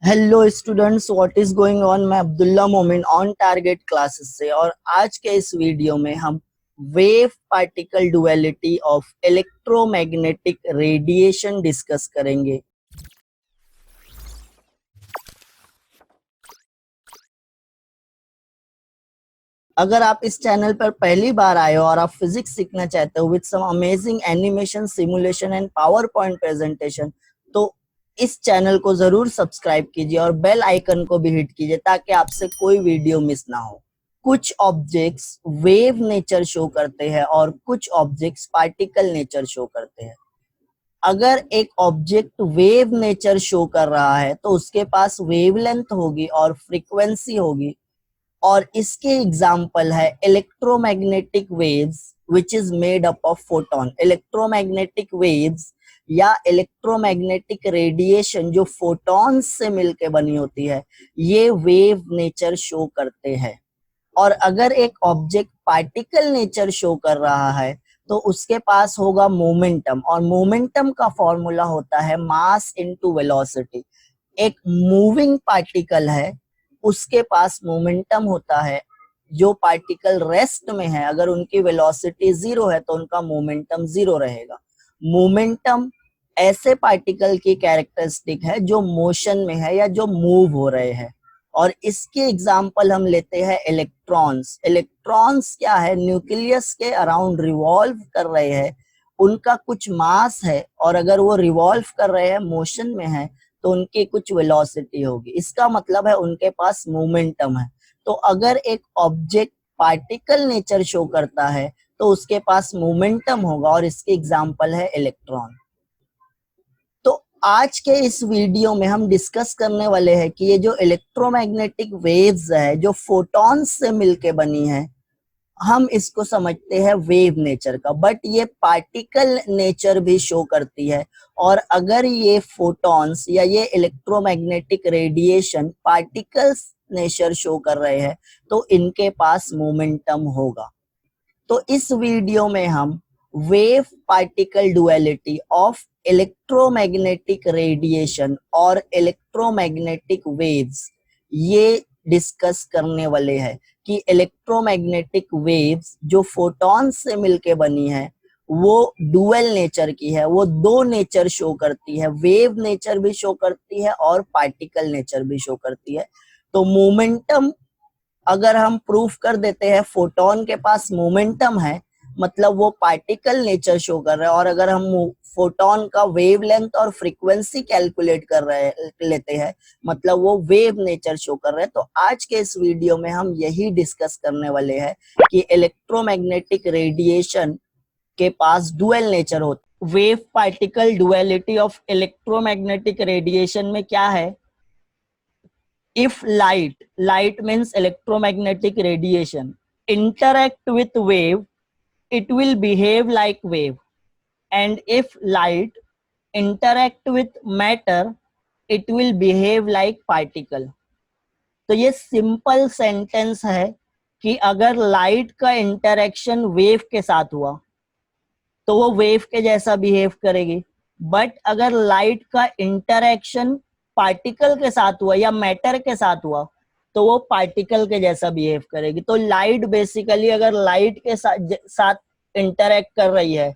Hello students, what is going on. मैं अब्दुल्ला मोमिन on target classes से, और आज के इस वीडियो में हम wave particle duality of electromagnetic radiation discuss करेंगे। अगर आप इस चैनल पर पहली बार आए हो और आप फिजिक्स सीखना चाहते हो with some amazing animation, simulation and PowerPoint presentation, तो इस चैनल को जरूर सब्सक्राइब कीजिए और बेल आइकन को भी हिट कीजिए ताकि आपसे कोई वीडियो मिस ना हो। कुछ ऑब्जेक्ट्स वेव नेचर शो करते हैं और कुछ ऑब्जेक्ट्स पार्टिकल नेचर शो करते हैं। अगर एक ऑब्जेक्ट वेव नेचर शो कर रहा है तो उसके पास वेवलेंथ होगी और फ्रीक्वेंसी होगी, और इसके एग्जाम्पल है electromagnetic waves which is made up of photon. Electromagnetic waves या इलेक्ट्रोमैग्नेटिक रेडिएशन जो फोटॉन्स से मिलकर बनी होती है, ये वेव नेचर शो करते हैं। और अगर एक ऑब्जेक्ट पार्टिकल नेचर शो कर रहा है तो उसके पास होगा मोमेंटम, और मोमेंटम का फॉर्मूला होता है मास इनटू वेलोसिटी। एक मूविंग पार्टिकल है, उसके पास मोमेंटम होता है। जो पार्टिकल रेस्ट में है, अगर उनकी वेलोसिटी जीरो है तो उनका मोमेंटम जीरो रहेगा। मोमेंटम ऐसे पार्टिकल की कैरेक्टरिस्टिक है जो मोशन में है या जो मूव हो रहे हैं। और इसके एग्जाम्पल हम लेते हैं इलेक्ट्रॉन्स। इलेक्ट्रॉन्स क्या है? न्यूक्लियस के अराउंड रिवॉल्व कर रहे हैं, उनका कुछ मास है, और अगर वो रिवॉल्व कर रहे हैं, मोशन में है, तो उनकी कुछ वेलोसिटी होगी। इसका मतलब है उनके पास मोमेंटम है। तो अगर एक ऑब्जेक्ट पार्टिकल नेचर शो करता है तो उसके पास मोमेंटम होगा, और इसके एग्जाम्पल है इलेक्ट्रॉन। तो आज के इस वीडियो में हम डिस्कस करने वाले हैं कि ये जो इलेक्ट्रोमैग्नेटिक वेव्स है जो फोटॉन्स से मिलके बनी है, हम इसको समझते हैं वेव नेचर का, बट ये पार्टिकल नेचर भी शो करती है। और अगर ये फोटॉन्स या ये electromagnetic radiation particles nature show कर रहे हैं तो इनके पास मोमेंटम होगा। तो इस वीडियो में हम wave particle duality of electromagnetic radiation और इलेक्ट्रोमैग्नेटिक वेव्स ये डिस्कस करने वाले हैं कि इलेक्ट्रोमैग्नेटिक वेव्स जो फोटॉन से मिलके बनी है वो डुअल नेचर की है। वो दो नेचर शो करती है, वेव नेचर भी शो करती है और पार्टिकल नेचर भी शो करती है। तो मोमेंटम अगर हम प्रूफ कर देते हैं फोटोन के पास मोमेंटम है, मतलब वो पार्टिकल नेचर शो कर रहा है। और अगर हम फोटोन का वेवलेंथ और फ्रीक्वेंसी कैलकुलेट कर रहे लेते हैं, मतलब वो वेव नेचर शो कर रहे हैं। तो आज के इस वीडियो में हम यही डिस्कस करने वाले हैं कि इलेक्ट्रोमैग्नेटिक रेडिएशन के पास डुअल नेचर होता है। Wave particle duality of electromagnetic radiation में क्या है? If light means electromagnetic radiation, interact with wave, it will behave like wave. And if light interact with matter, it will behave like particle. तो ये simple sentence है कि अगर light का interaction wave के साथ हुआ तो वो वेव के जैसा बिहेव करेगी, बट अगर लाइट का इंटरेक्शन पार्टिकल के साथ हुआ या मैटर के साथ हुआ तो वो पार्टिकल के जैसा बिहेव करेगी। तो लाइट बेसिकली अगर लाइट के साथ इंटरेक्ट कर रही है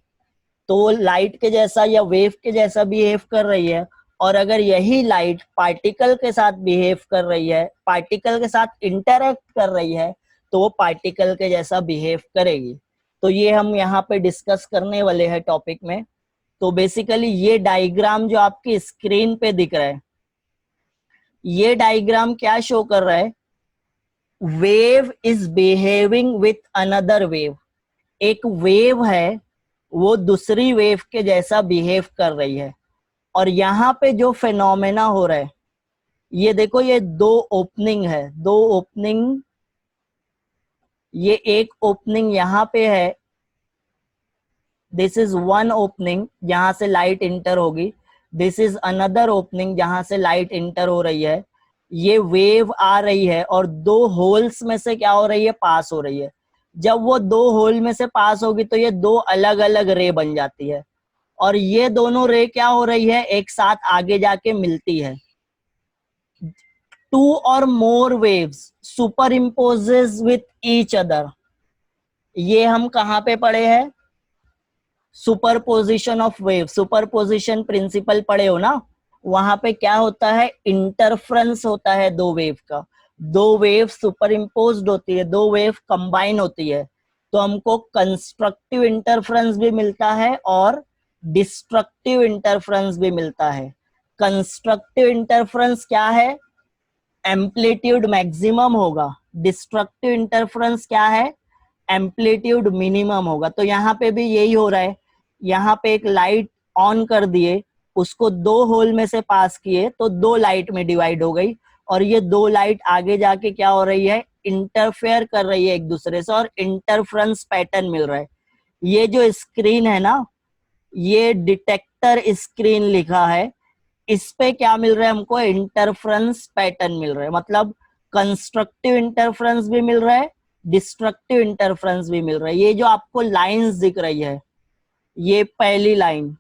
तो वो लाइट के जैसा या वेव के जैसा बिहेव कर रही है। और अगर यही लाइट पार्टिकल के साथ बिहेव कर रही है, पार्टिकल के साथ इंटरेक्ट कर रही है, तो वो पार्टिकल के जैसा बिहेव करेगी। तो ये हम यहाँ पे डिस्कस करने वाले हैं टॉपिक में। तो बेसिकली ये डायग्राम जो आपकी स्क्रीन पे दिख रहा है, ये डायग्राम क्या शो कर रहा है? Wave is behaving with another wave. एक वेव है, वो दूसरी वेव के जैसा बिहेव कर रही है। और यहाँ पे जो फेनोमेना हो रहा है, ये देखो, ये दो ओपनिंग है, दो ओपनिंग। ये एक ओपनिंग यहाँ पे है, दिस इज वन ओपनिंग जहां से लाइट इंटर होगी। दिस इज अनदर ओपनिंग जहां से लाइट इंटर हो रही है। ये वेव आ रही है और दो होल्स में से क्या हो रही है? पास हो रही है। जब वो दो होल में से पास होगी तो ये दो अलग अलग रे बन जाती है, और ये दोनों रे क्या हो रही है? एक साथ आगे जाके मिलती है। two or more waves superimposes with each other. ये हम कहाँ पे पढ़े हैं? Superposition of wave, superposition principle पढ़े हो ना? वहां पे क्या होता है? इंटरफ्रेंस होता है दो वेव का, दो वेव सुपर इम्पोज्ड होती है, दो वेव कंबाइन होती है, तो हमको कंस्ट्रक्टिव इंटरफ्रेंस भी मिलता है और डिस्ट्रक्टिव इंटरफ्रेंस भी मिलता है। कंस्ट्रक्टिव इंटरफ्रेंस क्या है? एम्पलीट्यूड मैक्सिमम होगा। डिस्ट्रक्टिव इंटरफ्रेंस क्या है? एम्पलीट्यूड मिनिमम होगा। तो यहाँ पे भी यही हो रहा है, यहाँ पे एक लाइट ऑन कर दिए, उसको दो होल में से पास किए तो दो लाइट में डिवाइड हो गई, और ये दो लाइट आगे जाके क्या हो रही है? इंटरफेयर कर रही है एक दूसरे से और इंटरफ्रेंस पैटर्न मिल रहा है। ये जो स्क्रीन है ना, ये डिटेक्टर स्क्रीन लिखा है, इस पे क्या मिल रहा है हमको? इंटरफ्रेंस पैटर्न मिल रहा है। मतलब कंस्ट्रक्टिव इंटरफ्रेंस भी मिल रहा है, डिस्ट्रक्टिव इंटरफ्रेंस भी मिल रहा है। ये जो आपको लाइंस दिख रही है, ये पहली लाइन,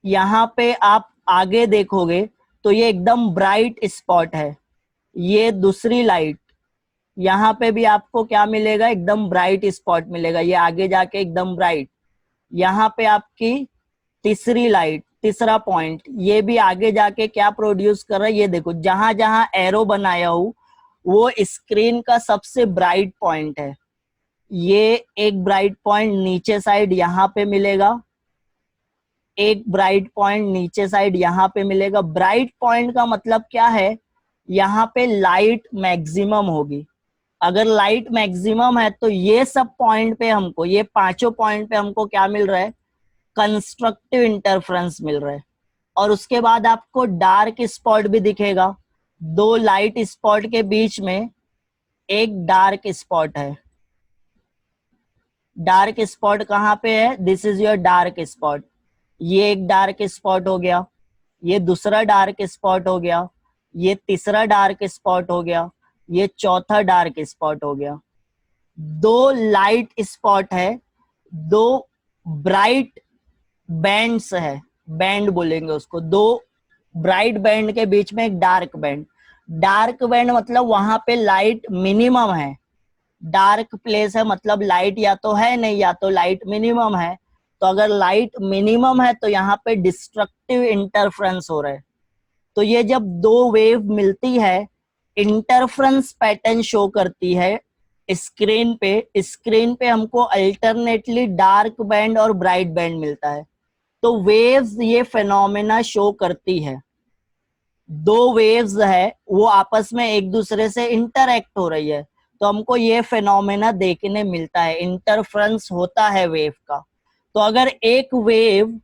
यहाँ पे आप आगे देखोगे तो ये एकदम ब्राइट स्पॉट है। ये दूसरी लाइट, यहाँ पे भी आपको क्या मिलेगा? एकदम ब्राइट स्पॉट मिलेगा, ये आगे जाके एकदम ब्राइट। यहाँ पे आपकी तीसरी लाइट, तीसरा पॉइंट, ये भी आगे जाके क्या प्रोड्यूस कर रहा है? ये देखो, जहां जहां एरो बनाया हूं वो स्क्रीन का सबसे ब्राइट पॉइंट है। ये एक ब्राइट पॉइंट नीचे साइड यहाँ पे मिलेगा, एक ब्राइट पॉइंट नीचे साइड यहाँ पे मिलेगा। ब्राइट पॉइंट का मतलब क्या है? यहाँ पे लाइट मैक्सिमम होगी। अगर लाइट मैक्सिमम है तो ये सब पॉइंट पे हमको, ये पांचों पॉइंट पे हमको क्या मिल रहा है? कंस्ट्रक्टिव इंटरफ्रेंस मिल रहा है। और उसके बाद आपको डार्क स्पॉट भी दिखेगा, दो लाइट स्पॉट के बीच में एक डार्क स्पॉट है। डार्क स्पॉट कहाँ पे है? This is your dark spot. ये एक डार्क स्पॉट हो गया, ये दूसरा डार्क स्पॉट हो गया, ये तीसरा डार्क स्पॉट हो गया, ये चौथा डार्क स्पॉट हो गया। दो लाइट स्पॉट है, दो ब्राइट बैंड्स है, बैंड बोलेंगे उसको, दो ब्राइट बैंड के बीच में एक डार्क बैंड। डार्क बैंड मतलब वहां पे लाइट मिनिमम है। डार्क प्लेस है मतलब लाइट या तो है नहीं, या तो लाइट मिनिमम है। तो अगर लाइट मिनिमम है तो यहाँ पे डिस्ट्रक्टिव इंटरफ्रेंस हो रहा है। तो ये जब दो वेव मिलती है, इंटरफ्रेंस पैटर्न शो करती है स्क्रीन पे। स्क्रीन पे हमको अल्टरनेटली डार्क बैंड और ब्राइट बैंड मिलता है। तो वेव्स ये फेनोमेना शो करती है। दो वेव्स है वो आपस में एक दूसरे से इंटरएक्ट हो रही है, तो हमको ये फेनोमेना देखने मिलता है, इंटरफ्रेंस होता है वेव का। तो अगर एक वेव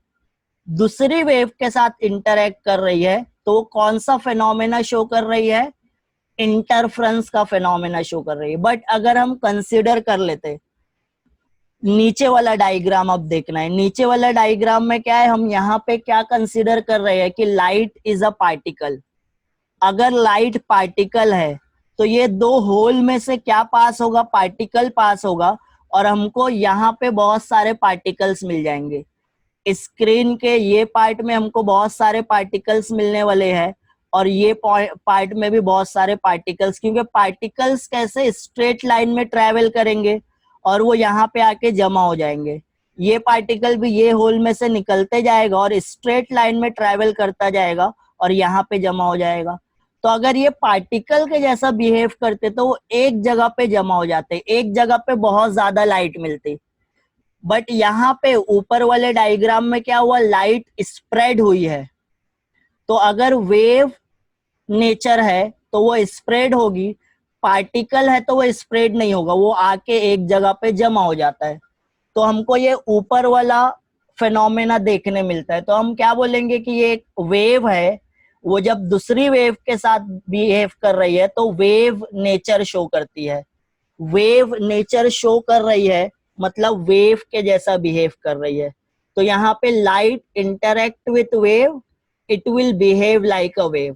दूसरी वेव के साथ इंटरएक्ट कर रही है तो वो कौन सा फेनोमेना शो कर रही है? इंटरफ्रेंस का फेनोमेना शो कर रही है। बट अगर हम कंसिडर कर लेते, नीचे वाला डायग्राम अब देखना है, नीचे वाला डायग्राम में क्या है? हम यहाँ पे क्या कंसिडर कर रहे हैं कि लाइट इज अ पार्टिकल। अगर लाइट पार्टिकल है तो ये दो होल में से क्या पास होगा? पार्टिकल पास होगा, और हमको यहाँ पे बहुत सारे पार्टिकल्स मिल जाएंगे। स्क्रीन के ये पार्ट में हमको बहुत सारे पार्टिकल्स मिलने वाले हैं, और ये पार्ट में भी बहुत सारे पार्टिकल्स, क्योंकि पार्टिकल्स कैसे स्ट्रेट लाइन में ट्रेवल करेंगे और वो यहाँ पे आके जमा हो जाएंगे। ये पार्टिकल भी ये होल में से निकलते जाएगा और स्ट्रेट लाइन में ट्रेवल करता जाएगा और यहाँ पे जमा हो जाएगा। तो अगर ये पार्टिकल के जैसा बिहेव करते तो वो एक जगह पे जमा हो जाते, एक जगह पे बहुत ज्यादा लाइट मिलती। बट यहाँ पे ऊपर वाले डायग्राम में क्या हुआ? लाइट स्प्रेड हुई है। तो अगर वेव नेचर है तो वो स्प्रेड होगी, पार्टिकल है तो वो स्प्रेड नहीं होगा, वो आके एक जगह पे जमा हो जाता है। तो हमको ये ऊपर वाला फेनोमेना देखने मिलता है। तो हम क्या बोलेंगे कि ये एक वेव है, वो जब दूसरी वेव के साथ बिहेव कर रही है तो वेव नेचर शो करती है। वेव नेचर शो कर रही है मतलब वेव के जैसा बिहेव कर रही है। तो यहाँ पे light interact with wave, it will behave like a wave,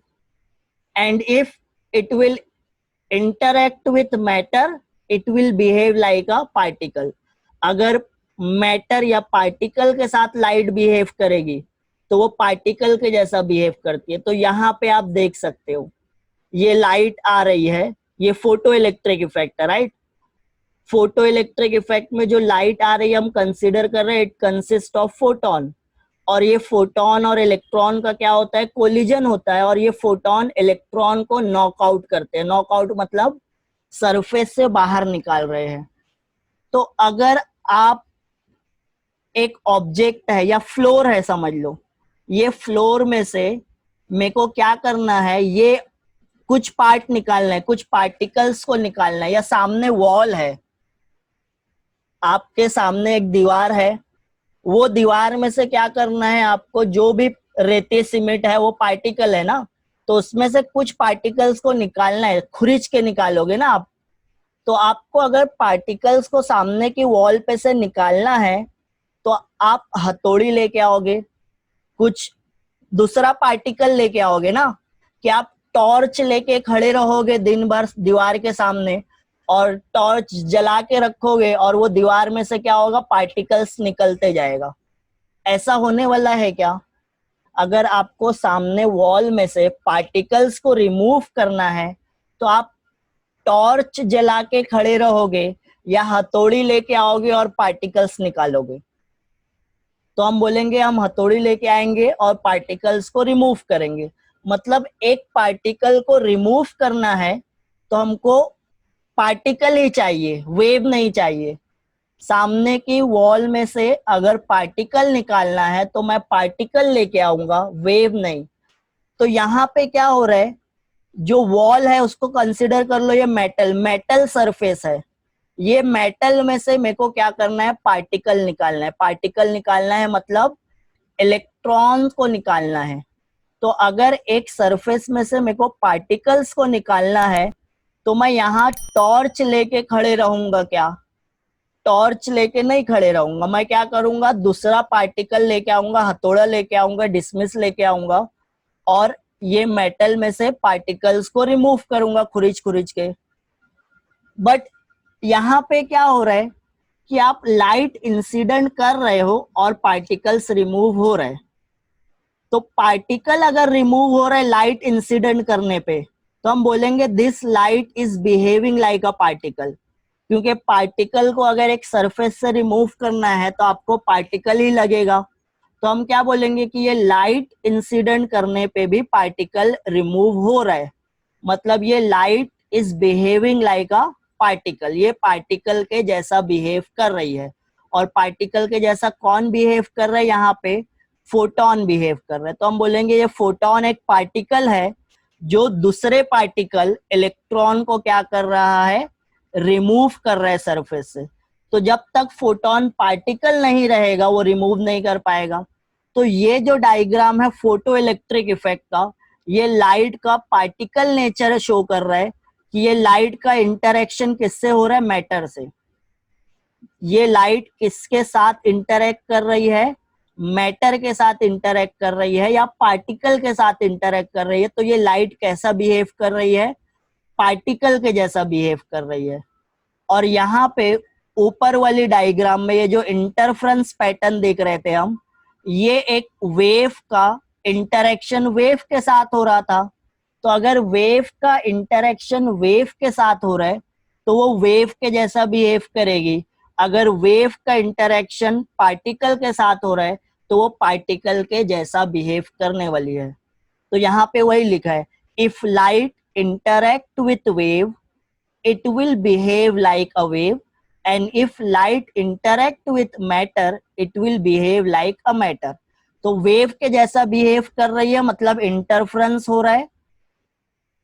and if it will interact with matter, it will behave like a particle. अगर मैटर या पार्टिकल के साथ लाइट बिहेव करेगी तो वो पार्टिकल के जैसा बिहेव करती है। तो यहाँ पे आप देख सकते हो ये लाइट आ रही है, ये फोटो इलेक्ट्रिक इफेक्ट है, राइट। फोटो इलेक्ट्रिक इफेक्ट में जो लाइट आ रही है हम कंसिडर कर रहे हैं इट कंसिस्ट ऑफ फोटोन, और ये फोटोन और इलेक्ट्रॉन का क्या होता है, कोलिजन होता है, और ये फोटोन इलेक्ट्रॉन को नॉकआउट करते हैं। नॉकआउट मतलब सरफेस से बाहर निकाल रहे हैं। तो अगर आप एक ऑब्जेक्ट है या फ्लोर है समझ लो, ये फ्लोर में से मेरे को क्या करना है, ये कुछ पार्ट निकालना है, कुछ पार्टिकल्स को निकालना है, या सामने वॉल है, आपके सामने एक दीवार है, वो दीवार में से क्या करना है आपको, जो भी रेती सीमेंट है वो पार्टिकल है ना, तो उसमें से कुछ पार्टिकल्स को निकालना है, खुरीच के निकालोगे ना आप। तो आपको अगर पार्टिकल्स को सामने की वॉल पे से निकालना है तो आप हथौड़ी लेके आओगे, कुछ दूसरा पार्टिकल लेके आओगे ना, कि आप टॉर्च लेके खड़े रहोगे दिन भर दीवार के सामने और टॉर्च जला के रखोगे और वो दीवार में से क्या होगा, पार्टिकल्स निकलते जाएगा। ऐसा होने वाला है क्या? अगर आपको सामने वॉल में से पार्टिकल्स को रिमूव करना है तो आप टॉर्च जला के खड़े रहोगे या हथौड़ी लेके आओगे और पार्टिकल्स निकालोगे? तो हम बोलेंगे हम हथौड़ी लेके आएंगे और पार्टिकल्स को रिमूव करेंगे। मतलब एक पार्टिकल को रिमूव करना है तो हमको पार्टिकल ही चाहिए, वेव नहीं चाहिए। सामने की वॉल में से अगर पार्टिकल निकालना है तो मैं पार्टिकल लेके आऊंगा, वेव नहीं। तो यहाँ पे क्या हो रहा है, जो वॉल है उसको कंसिडर कर लो, ये मेटल सरफेस है, ये मेटल में से मेरे को क्या करना है, पार्टिकल निकालना है। पार्टिकल निकालना है मतलब इलेक्ट्रॉन को निकालना है। तो अगर एक सरफेस में से मेरे को पार्टिकल्स को निकालना है तो मैं यहाँ टॉर्च लेके खड़े रहूंगा क्या? टॉर्च लेके नहीं खड़े रहूंगा, मैं क्या करूंगा, दूसरा पार्टिकल लेके आऊंगा, हथौड़ा लेके आऊंगा, डिसमिस लेके आऊंगा और ये मेटल में से पार्टिकल्स को रिमूव करूंगा खुरीच खुरीच के। बट यहाँ पे क्या हो रहा है कि आप लाइट इंसिडेंट कर रहे हो और पार्टिकल्स रिमूव हो रहे हैं। तो पार्टिकल अगर रिमूव हो रहा है लाइट इंसिडेंट करने पे तो हम बोलेंगे this light is behaving like a particle, क्योंकि पार्टिकल को अगर एक सरफेस से रिमूव करना है तो आपको पार्टिकल ही लगेगा। तो हम क्या बोलेंगे कि ये लाइट इंसिडेंट करने पे भी पार्टिकल रिमूव हो रहा है, मतलब ये light is behaving like a particle, ये पार्टिकल के जैसा बिहेव कर रही है। और पार्टिकल के जैसा कौन बिहेव कर रहा है, यहाँ पे फोटोन बिहेव कर रहा है। तो हम बोलेंगे ये फोटोन एक पार्टिकल है जो दूसरे पार्टिकल इलेक्ट्रॉन को क्या कर रहा है, रिमूव कर रहा है सरफेस से। तो जब तक फोटोन पार्टिकल नहीं रहेगा वो रिमूव नहीं कर पाएगा। तो ये जो डायग्राम है फोटो इलेक्ट्रिक इफेक्ट का, ये लाइट का पार्टिकल नेचर शो कर रहा है कि ये लाइट का इंटरेक्शन किससे हो रहा है, मैटर से। ये लाइट किसके साथ इंटरेक्ट कर रही है, मैटर के साथ इंटरेक्ट कर रही है या पार्टिकल के साथ इंटरेक्ट कर रही है। तो ये लाइट कैसा बिहेव कर रही है, पार्टिकल के जैसा बिहेव कर रही है। और यहाँ पे ऊपर वाली डायग्राम में ये जो इंटरफ्रेंस पैटर्न देख रहे थे हम, ये एक वेव का इंटरेक्शन वेव के साथ हो रहा था। तो अगर वेव का इंटरेक्शन वेव के साथ हो रहा है तो वो वेव के जैसा बिहेव करेगी। अगर वेव का इंटरेक्शन पार्टिकल के साथ हो रहा है तो वो पार्टिकल के जैसा बिहेव करने वाली है। तो यहाँ पे वही लिखा है, if light interact with wave it will behave like a wave, and if light interact with matter it will behave like a matter। तो वेव के जैसा बिहेव कर रही है मतलब इंटरफ्रेंस हो रहा है,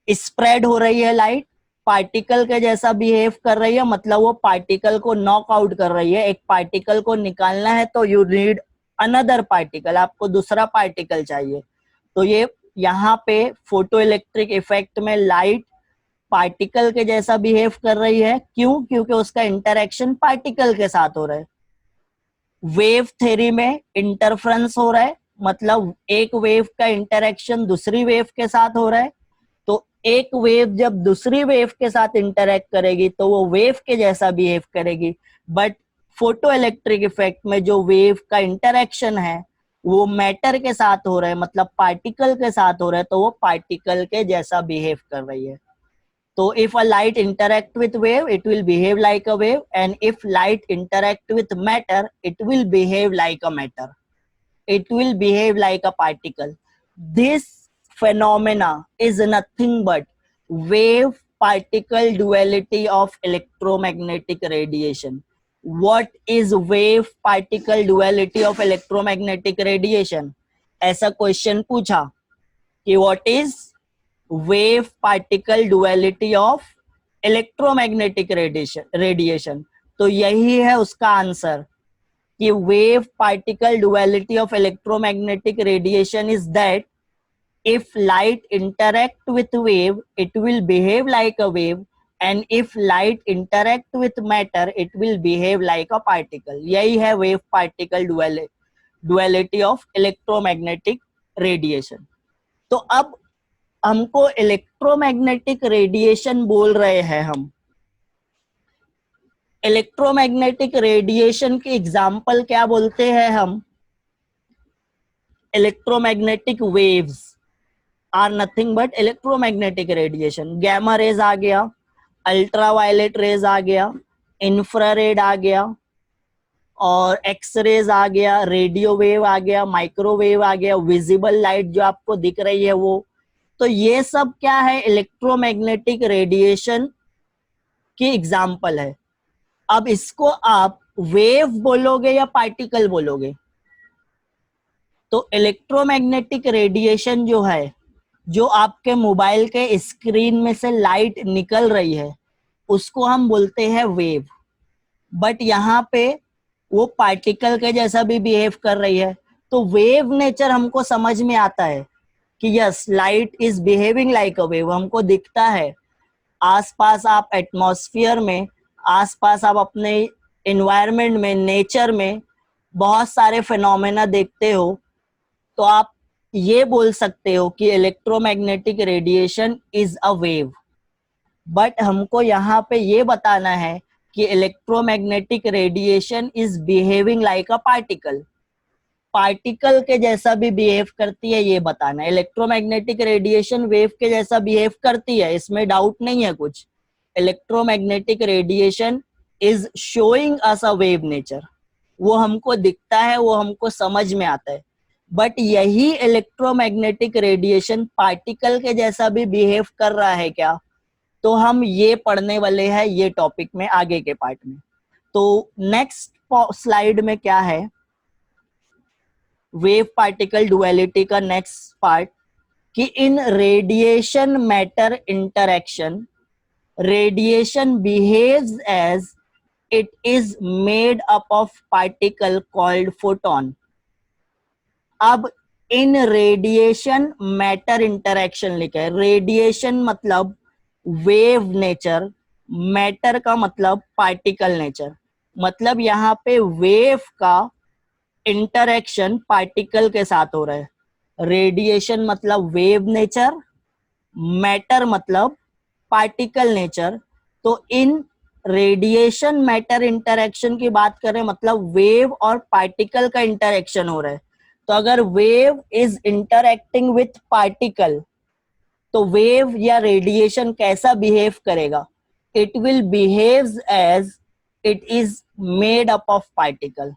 स्प्रेड हो रही है लाइट। पार्टिकल के जैसा बिहेव कर रही है मतलब वो पार्टिकल को नॉक आउट कर रही है। एक पार्टिकल को निकालना है तो यू नीड अनदर पार्टिकल, आपको दूसरा पार्टिकल चाहिए। तो ये यहाँ पे फोटो इलेक्ट्रिक इफेक्ट में लाइट पार्टिकल के जैसा बिहेव कर रही है। क्यों? क्योंकि उसका इंटरेक्शन पार्टिकल के साथ हो रहा है। वेव थ्योरी में इंटरफ्रेंस हो रहा है मतलब एक वेव का इंटरेक्शन दूसरी वेव के साथ हो रहा है। तो एक वेव जब दूसरी वेव के साथ इंटरेक्ट करेगी तो वो वेव के जैसा बिहेव करेगी। बट फोटो इलेक्ट्रिक इफेक्ट में जो वेव का इंटरेक्शन है वो मैटर के साथ हो रहा है, मतलब पार्टिकल के साथ हो रहा है, तो वो पार्टिकल के जैसा बिहेव कर रही है. तो if a light interact with wave, it will behave like a wave, and if light interact with matter, it will behave like a matter. It will behave like a particle. This phenomena is nothing but wave particle duality of electromagnetic radiation. What is wave particle duality of electromagnetic radiation? ऐसा question पूछा कि what is wave particle duality of electromagnetic radiation. तो यही है उसका answer कि wave particle duality of electromagnetic radiation is that if light interact with wave, it will behave like a wave, and if light interact with matter, it will behave like a particle. यही है wave particle duality of electromagnetic radiation. तो अब हमको electromagnetic radiation बोल रहे हैं हम. Electromagnetic radiation की एग्जाम्पल क्या बोलते हैं हम? Electromagnetic waves are nothing but electromagnetic radiation. Gamma rays आ गया, अल्ट्रावायलेट रेज आ गया, इंफ्रारेड आ गया, और एक्सरेज आ गया, रेडियो वेव आ गया, माइक्रोवेव आ गया, विजिबल लाइट जो आपको दिख रही है वो. तो ये सब क्या है? इलेक्ट्रोमैग्नेटिक रेडिएशन की एग्जाम्पल है. अब इसको आप वेव बोलोगे या पार्टिकल बोलोगे? तो इलेक्ट्रोमैग्नेटिक रेडिएशन जो है, जो आपके मोबाइल के स्क्रीन में से लाइट निकल रही है, उसको हम बोलते हैं वेव. बट यहाँ पे वो पार्टिकल के जैसा भी बिहेव कर रही है. तो वेव नेचर हमको समझ में आता है कि yes, light is behaving like a wave. हमको दिखता है आसपास, आप एटमॉस्फेयर में, आसपास आप अपने एनवायरनमेंट में, नेचर में बहुत सारे फिनोमेना देखते हो, तो आप ये बोल सकते हो कि electromagnetic radiation is a wave. But हमको यहाँ पे ये बताना है कि electromagnetic radiation is behaving like a particle. Particle के जैसा भी बिहेव करती है ये बताना है. इलेक्ट्रोमैग्नेटिक रेडिएशन वेव के जैसा बिहेव करती है, इसमें डाउट नहीं है कुछ. Electromagnetic radiation is showing us a wave nature. वो हमको दिखता है, वो हमको समझ में आता है. बट यही इलेक्ट्रोमैग्नेटिक रेडिएशन पार्टिकल के जैसा भी बिहेव कर रहा है क्या? तो हम ये पढ़ने वाले हैं ये टॉपिक में, आगे के पार्ट में. तो नेक्स्ट स्लाइड में क्या है? वेव पार्टिकल डुअलिटी का नेक्स्ट पार्ट, कि in radiation matter interaction, radiation behaves as it is made up of particle called photon. अब इन रेडिएशन मैटर इंटरैक्शन लिखा है. रेडिएशन मतलब वेव नेचर, मैटर का मतलब पार्टिकल नेचर. मतलब यहाँ पे वेव का इंटरैक्शन पार्टिकल के साथ हो रहा है. रेडिएशन मतलब वेव नेचर, मैटर मतलब पार्टिकल नेचर. तो इन रेडिएशन मैटर इंटरैक्शन की बात करें, मतलब वेव और पार्टिकल का इंटरैक्शन हो रहा है. तो अगर wave is interacting with particle, तो वेव या रेडिएशन कैसा बिहेव करेगा? It will behaves as it is made up of particle.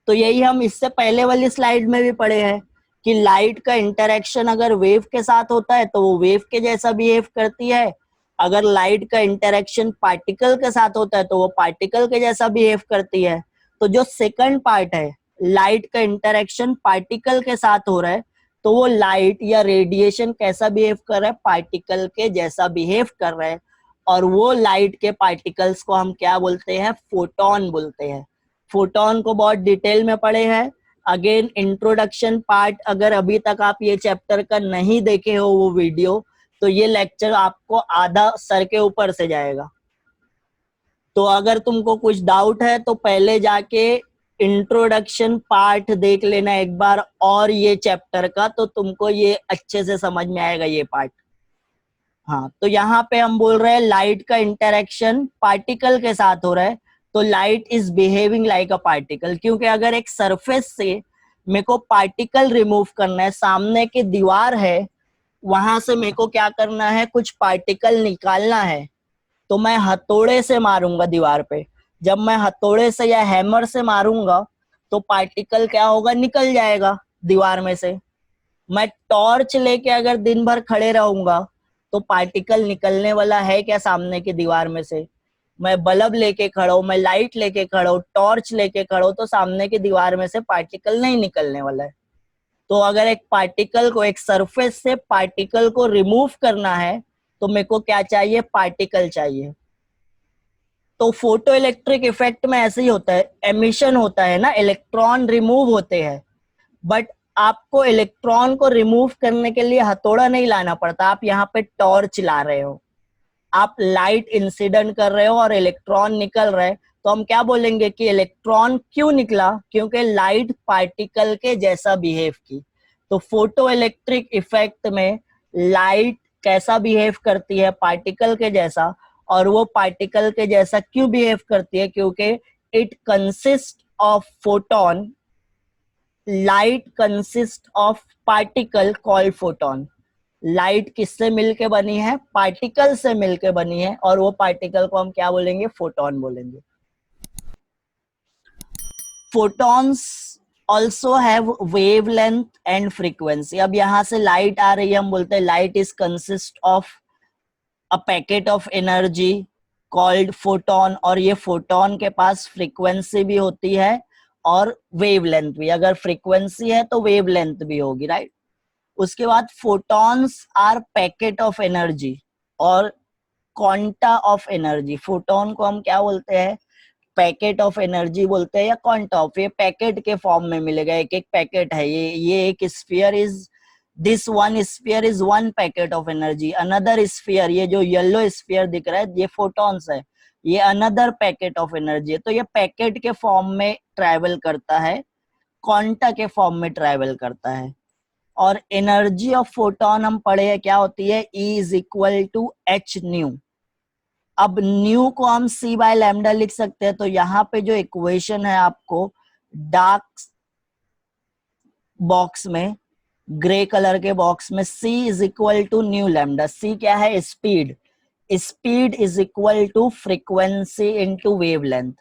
तो यही हम इससे पहले वाली स्लाइड में भी पढ़े हैं कि लाइट का इंटरैक्शन अगर वेव के साथ होता है तो वो वेव के जैसा बिहेव करती है. अगर लाइट का इंटरैक्शन पार्टिकल के साथ होता है तो वो पार्टिकल के जैसा बिहेव करती है. तो जो सेकंड पार्ट है, लाइट का इंटरैक्शन पार्टिकल के साथ हो रहा है, तो वो लाइट या रेडिएशन कैसा बिहेव कर रहा है? पार्टिकल के जैसा बिहेव कर रहा है. और वो लाइट के पार्टिकल्स को हम क्या बोलते हैं? फोटोन बोलते हैं. फोटोन को बहुत डिटेल में पढ़े हैं. अगेन इंट्रोडक्शन पार्ट, अगर अभी तक आप ये चैप्टर का नहीं देखे हो वो वीडियो, तो ये लेक्चर आपको आधा सर के ऊपर से जाएगा. तो अगर तुमको कुछ डाउट है तो पहले जाके इंट्रोडक्शन पार्ट देख लेना एक बार, और ये चैप्टर का, तो तुमको ये अच्छे से समझ में आएगा ये पार्ट. हाँ, तो यहाँ पे हम बोल रहे हैं लाइट का इंटरैक्शन पार्टिकल के साथ हो रहा है, तो light is behaving like a particle. क्योंकि अगर एक सरफेस से मेरे को पार्टिकल रिमूव करना है, सामने की दीवार है वहां से मेरे को क्या करना है, कुछ पार्टिकल निकालना है, तो मैं हथौड़े से मारूंगा दीवार पे। जब मैं हथौड़े से या हैमर से मारूंगा तो पार्टिकल क्या होगा, निकल जाएगा दीवार में से। मैं टॉर्च लेके अगर दिन भर खड़े रहूंगा तो पार्टिकल निकलने वाला है क्या सामने की दीवार में से? मैं बल्ब लेके खड़ा हूं, मैं लाइट लेके खड़ा हूं, टॉर्च लेके खड़ा हूं, तो सामने की दीवार में से पार्टिकल नहीं निकलने वाला है। तो अगर एक पार्टिकल को, एक सरफेस से पार्टिकल को रिमूव करना है तो मेरे को क्या चाहिए, पार्टिकल चाहिए। तो फोटो इलेक्ट्रिक इफेक्ट में ऐसे ही होता है, एमिशन होता है ना, इलेक्ट्रॉन रिमूव होते हैं, बट आपको इलेक्ट्रॉन को रिमूव करने के लिए हथौड़ा नहीं लाना पड़ता, आप यहाँ पे टॉर्च ला रहे हो, आप लाइट इंसिडेंट कर रहे हो और इलेक्ट्रॉन निकल रहे हैं। तो हम क्या बोलेंगे कि इलेक्ट्रॉन क्यों निकला, क्योंकि लाइट पार्टिकल के जैसा बिहेव की। तो फोटो इलेक्ट्रिक इफेक्ट में लाइट कैसा बिहेव करती है, पार्टिकल के जैसा। और वो पार्टिकल के जैसा क्यों बिहेव करती है, क्योंकि it consist of photon, light consist of particle called photon. Light किससे मिलके बनी है, पार्टिकल से मिलके बनी है, और वो पार्टिकल को हम क्या बोलेंगे, फोटोन बोलेंगे। Photons also have wavelength and frequency. अब यहां से लाइट आ रही है, हम बोलते हैं light is consist of a packet of energy called photon, और ये फोटोन के पास फ्रीक्वेंसी भी होती है और वेवलेंथ भी। अगर फ्रीक्वेंसी है तो वेवलेंथ भी होगी, राइट। उसके बाद photons are packet of energy और क्वांटा ऑफ एनर्जी। फोटोन को हम क्या बोलते हैं, पैकेट ऑफ एनर्जी बोलते हैं या क्वांटा ऑफ। ये पैकेट के फॉर्म में मिलेगा, एक एक पैकेट है ये एक sphere is, this one sphere is one packet of energy. Another sphere, ये जो येलो स्फीयर दिख रहा है ये फोटॉन्स है, ये अनदर पैकेट ऑफ एनर्जी है। तो ये पैकेट के फॉर्म में ट्रैवल करता है, क्वांटा के फॉर्म में ट्रैवल करता है। और एनर्जी ऑफ फोटोन हम पढ़े हैं क्या होती है, E is equal to h nu. अब न्यू को हम सी बाय लैम्डा लिख सकते हैं। तो यहाँ पे जो इक्वेशन है आपको डार्क बॉक्स में, ग्रे कलर के बॉक्स में, C is equal to nu lambda. C क्या है, speed. Speed is equal to frequency into wavelength.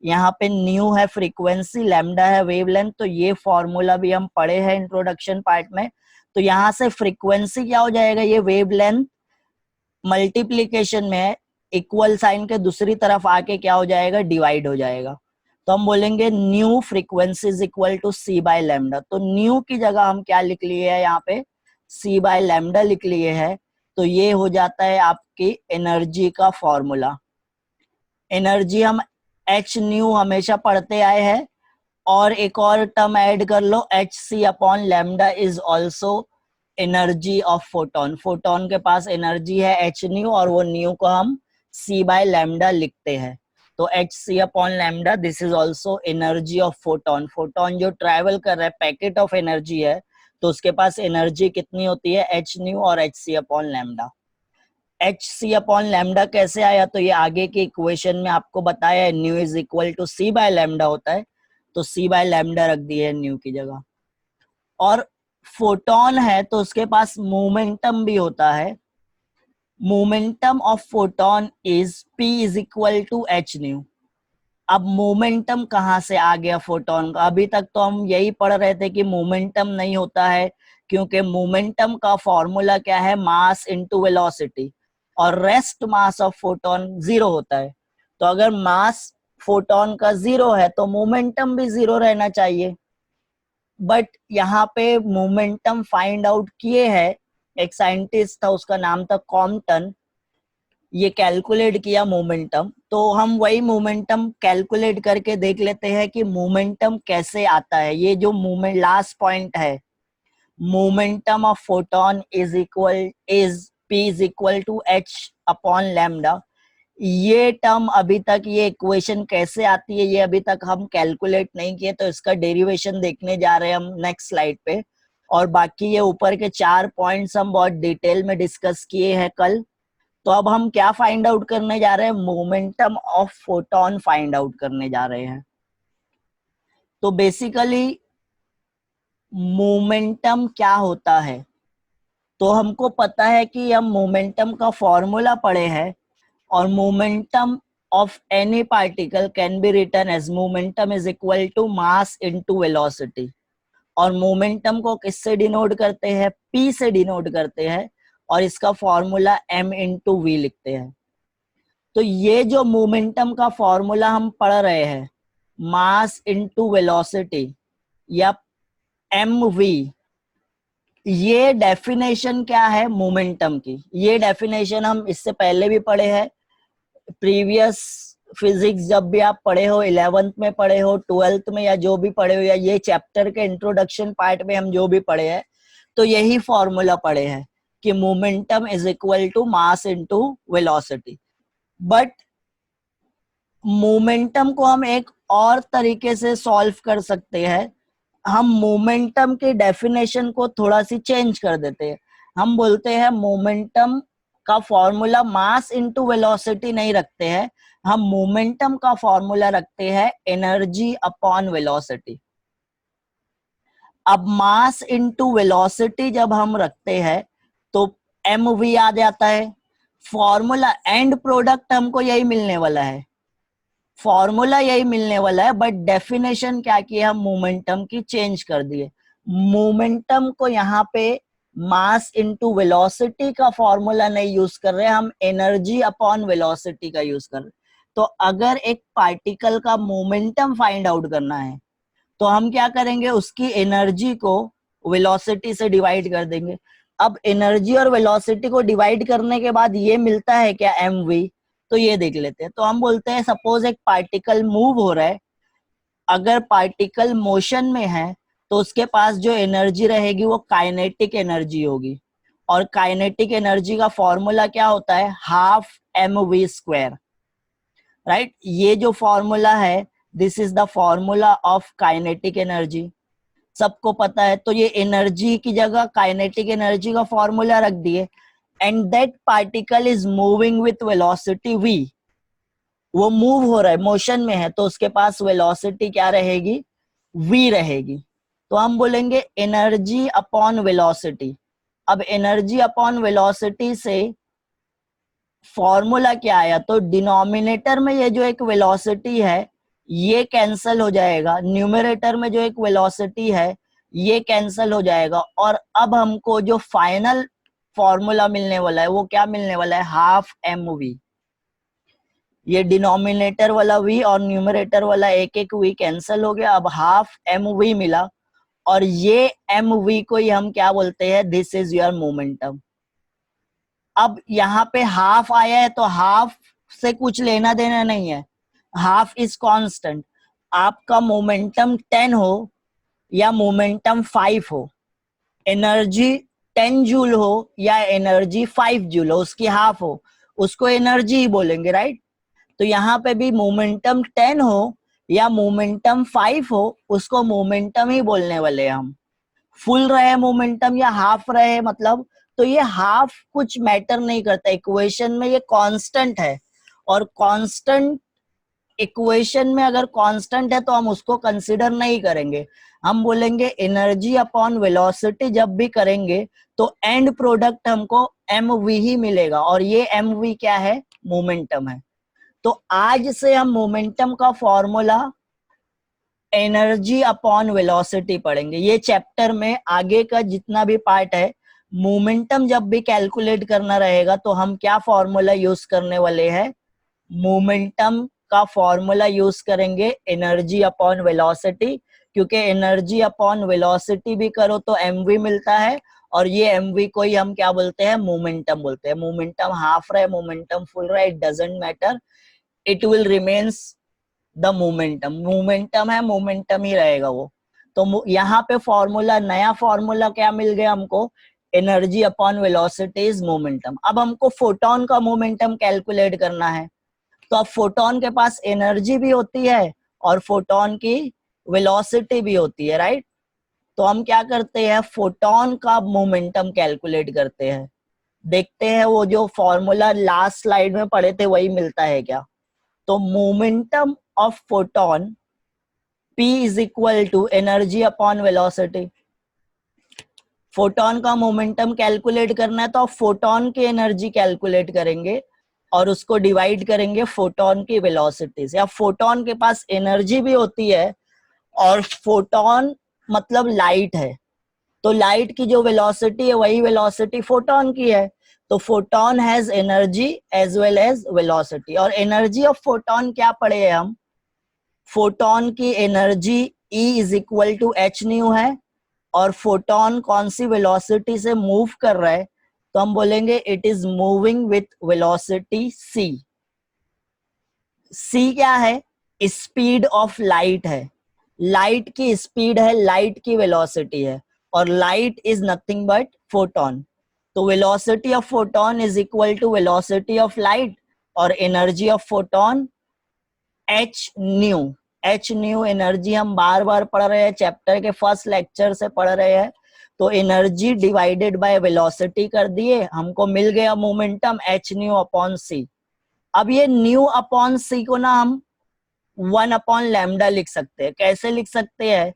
यहाँ पे न्यू है फ्रीक्वेंसी, लैम्डा है वेवलेंथ। तो ये फॉर्मूला भी हम पढ़े हैं इंट्रोडक्शन पार्ट में। तो यहाँ से फ्रीक्वेंसी क्या हो जाएगा, ये वेवलेंथ मल्टीप्लीकेशन में इक्वल साइन के दूसरी तरफ आके क्या हो जाएगा, डिवाइड हो जाएगा। तो हम बोलेंगे nu frequency is equal to c by lambda. तो न्यू की जगह हम क्या लिख लिए है यहाँ पे, सी बाय लैम्डा लिख लिए है। तो ये हो जाता है आपकी एनर्जी का फॉर्मूला। एनर्जी हम एच न्यू हमेशा पढ़ते आए हैं, और एक और टर्म ऐड कर लो, H C upon lambda is also energy of photon. Photon के पास एनर्जी है एच न्यू, और वो न्यू को हम सी बाय लैम्डा लिखते हैं। तो h C upon lambda, this is also energy of photon. Photon जो ट्रैवल कर रहा है, पैकेट ऑफ एनर्जी है, तो उसके पास एनर्जी कितनी होती है, एच न्यू और एच सी अपॉन लैम्डा। एच सी अपॉन लैम्डा कैसे आया, तो ये आगे के इक्वेशन में आपको बताया है, nu is equal to c by lambda होता है, तो सी बाय लैम्डा रख दिए है न्यू की जगह। और फोटोन है तो उसके पास मोमेंटम भी होता है। Momentum of photon is P is equal to h nu. अब मोमेंटम कहाँ से आ गया फोटोन का, अभी तक तो हम यही पढ़ रहे थे कि मोमेंटम नहीं होता है, क्योंकि मोमेंटम का फॉर्मूला क्या है, मास इनटू वेलोसिटी, और rest mass of photon zero होता है। तो अगर मास फोटोन का जीरो है तो मोमेंटम भी जीरो रहना चाहिए। बट यहाँ पे मोमेंटम फाइंड आउट किए हैं, एक साइंटिस्ट था उसका नाम था कॉम्पटन, ये कैलकुलेट किया मोमेंटम। तो हम वही मोमेंटम कैलकुलेट करके देख लेते हैं कि मोमेंटम कैसे आता है। ये जो मोमेंट लास्ट पॉइंट है, momentum of photon is equal is P is equal to h upon lambda. ये टर्म अभी तक, ये इक्वेशन कैसे आती है, ये अभी तक हम कैलकुलेट नहीं किए, तो इसका डेरिवेशन देखने जा रहे हैं हम नेक्स्ट स्लाइड पे। और बाकी ये ऊपर के 4 पॉइंट्स हम बहुत डिटेल में डिस्कस किए हैं कल। तो अब हम क्या फाइंड आउट करने जा रहे हैं, momentum of photon find out करने जा रहे हैं। तो बेसिकली मोमेंटम क्या होता है, तो हमको पता है कि हम मोमेंटम का फॉर्मूला पढ़े हैं, और momentum of any particle can be written as momentum is equal to mass into velocity. और मोमेंटम को किससे डिनोट करते हैं, p से डिनोट करते हैं, और इसका फॉर्मूला m इंटू वी लिखते हैं। तो ये जो मोमेंटम का फॉर्मूला हम पढ़ रहे हैं, मास इनटू वेलोसिटी या mv, ये डेफिनेशन क्या है मोमेंटम की, ये डेफिनेशन हम इससे पहले भी पढ़े हैं। प्रीवियस फिजिक्स जब भी आप पढ़े हो, 11th में पढ़े हो, 12th में, या जो भी पढ़े हो, या ये चैप्टर के इंट्रोडक्शन पार्ट में हम जो भी पढ़े हैं, तो यही फॉर्मूला पढ़े हैं कि momentum is equal to mass into velocity. But momentum को हम एक और तरीके से सॉल्व कर सकते हैं। हम मोमेंटम के डेफिनेशन को थोड़ा सी चेंज कर देते हैं। हम बोलते हैं मोमेंटम का फॉर्मूला मास इनटू वेलोसिटी नहीं रखते हैं, हम मोमेंटम का फॉर्मूला रखते हैं एनर्जी अपॉन वेलोसिटी। अब मास इनटू वेलोसिटी जब हम रखते हैं तो एम वी आ जाता है। फॉर्मूला एंड प्रोडक्ट हमको यही मिलने वाला है, फॉर्मूला यही मिलने वाला है, बट डेफिनेशन क्या की हम मोमेंटम की चेंज कर दिए। मोमेंटम को यहाँ पे मास इनटू वेलोसिटी का फॉर्मूला नहीं यूज कर रहे, हम एनर्जी अपॉन वेलोसिटी का यूज कर रहे। तो अगर एक पार्टिकल का मोमेंटम फाइंड आउट करना है तो हम क्या करेंगे, उसकी एनर्जी को वेलोसिटी से डिवाइड कर देंगे। अब एनर्जी और वेलोसिटी को डिवाइड करने के बाद ये मिलता है क्या, एम वी। तो ये देख लेते हैं। तो हम बोलते हैं सपोज एक पार्टिकल मूव हो रहा है, अगर पार्टिकल मोशन में है तो उसके पास जो एनर्जी रहेगी वो काइनेटिक एनर्जी होगी, और काइनेटिक एनर्जी का फॉर्मूला क्या होता है, half m v square, right. ये जो फॉर्मूला है, this is the formula of kinetic energy, सबको पता है। तो ये एनर्जी की जगह काइनेटिक एनर्जी का फॉर्मूला रख दिए, and that particle is moving with velocity v। वो मूव हो रहा है, मोशन में है, तो उसके पास वेलोसिटी क्या रहेगी, v रहेगी। तो हम बोलेंगे एनर्जी अपॉन वेलोसिटी। अब एनर्जी अपॉन वेलोसिटी से फॉर्मूला क्या आया, तो डिनोमिनेटर में ये जो एक वेलोसिटी है ये कैंसल हो जाएगा, न्यूमरेटर में जो एक वेलोसिटी है ये कैंसल हो जाएगा, और अब हमको जो फाइनल फॉर्मूला मिलने वाला है वो क्या मिलने वाला है, हाफ एम वी। ये डिनोमिनेटर वाला v और न्यूमरेटर वाला एक एक v कैंसल हो गया, अब हाफ एम वी मिला, और ये एम वी को ही हम क्या बोलते हैं, दिस इज योर मोमेंटम। अब यहाँ पे हाफ आया है तो हाफ से कुछ लेना देना नहीं है, हाफ इज कांस्टेंट। आपका मोमेंटम 10 हो या मोमेंटम 5 हो, एनर्जी 10 जूल हो या एनर्जी 5 जूल हो, उसकी हाफ हो, उसको एनर्जी ही बोलेंगे, राइट। तो यहाँ पे भी मोमेंटम 10 हो या मोमेंटम 5 हो, उसको मोमेंटम ही बोलने वाले हैं हम। फुल रहे मोमेंटम या हाफ रहे, मतलब, तो ये हाफ कुछ मैटर नहीं करता, इक्वेशन में ये कांस्टेंट है, और कांस्टेंट इक्वेशन में अगर कांस्टेंट है तो हम उसको कंसिडर नहीं करेंगे। हम बोलेंगे एनर्जी अपॉन वेलोसिटी जब भी करेंगे तो एंड प्रोडक्ट हमको एम वी ही मिलेगा, और ये एम वी क्या है, मोमेंटम है। तो आज से हम मोमेंटम का फॉर्मूला एनर्जी अपॉन वेलोसिटी पढ़ेंगे। ये चैप्टर में आगे का जितना भी पार्ट है, मोमेंटम जब भी कैलकुलेट करना रहेगा तो हम क्या फॉर्मूला यूज करने वाले हैं, मोमेंटम का फॉर्मूला यूज करेंगे एनर्जी अपॉन वेलोसिटी, क्योंकि एनर्जी अपॉन वेलोसिटी भी करो तो एमवी मिलता है, और ये एमवी को ही हम क्या बोलते हैं, मोमेंटम बोलते हैं। मोमेंटम हाफ रहे, मोमेंटम फुल रहे, it doesn't matter, it will remains the momentum. Momentum है, मोमेंटम ही रहेगा वो। तो यहाँ पे फॉर्मूला, नया फॉर्मूला क्या मिल गया हमको, energy upon velocity is momentum. अब हमको फोटोन का मोमेंटम कैलकुलेट करना है, तो अब फोटोन के पास एनर्जी भी होती है और फोटोन की वेलोसिटी भी होती है, राइट। तो हम क्या करते हैं, फोटोन का मोमेंटम कैलकुलेट करते हैं, देखते हैं वो जो फॉर्मूला लास्ट स्लाइड में पढ़े थे वही मिलता है क्या। तो momentum of photon P is equal to energy upon velocity. Photon का मोमेंटम कैलकुलेट करना है तो आप फोटोन की एनर्जी कैलकुलेट करेंगे और उसको डिवाइड करेंगे फोटोन की वेलोसिटी से। अब फोटोन के पास एनर्जी भी होती है और फोटोन मतलब लाइट है, तो लाइट की जो वेलोसिटी है वही वेलोसिटी फोटोन की है। तो photon has energy as well as velocity. और एनर्जी ऑफ फोटोन क्या पढ़े हैं हम? फोटोन की energy E is equal to h nu है, और फोटोन कौन सी वेलोसिटी से मूव कर रहा है? तो हम बोलेंगे it is moving with velocity c। c क्या है? स्पीड ऑफ लाइट है, लाइट की स्पीड है, लाइट की वेलोसिटी है, और light is nothing but photon. तो velocity of photon is equal to velocity of light, और energy of photon H nu. H nu energy हम बार बार पढ़ रहे हैं, चैप्टर के फर्स्ट लेक्चर से पढ़ रहे हैं। तो एनर्जी डिवाइडेड बाय वेलोसिटी कर दिए, हमको मिल गया मोमेंटम एच न्यू अपॉन सी। अब ये न्यू अपॉन सी को ना हम 1 अपॉन लैम्डा लिख सकते हैं। कैसे लिख सकते हैं?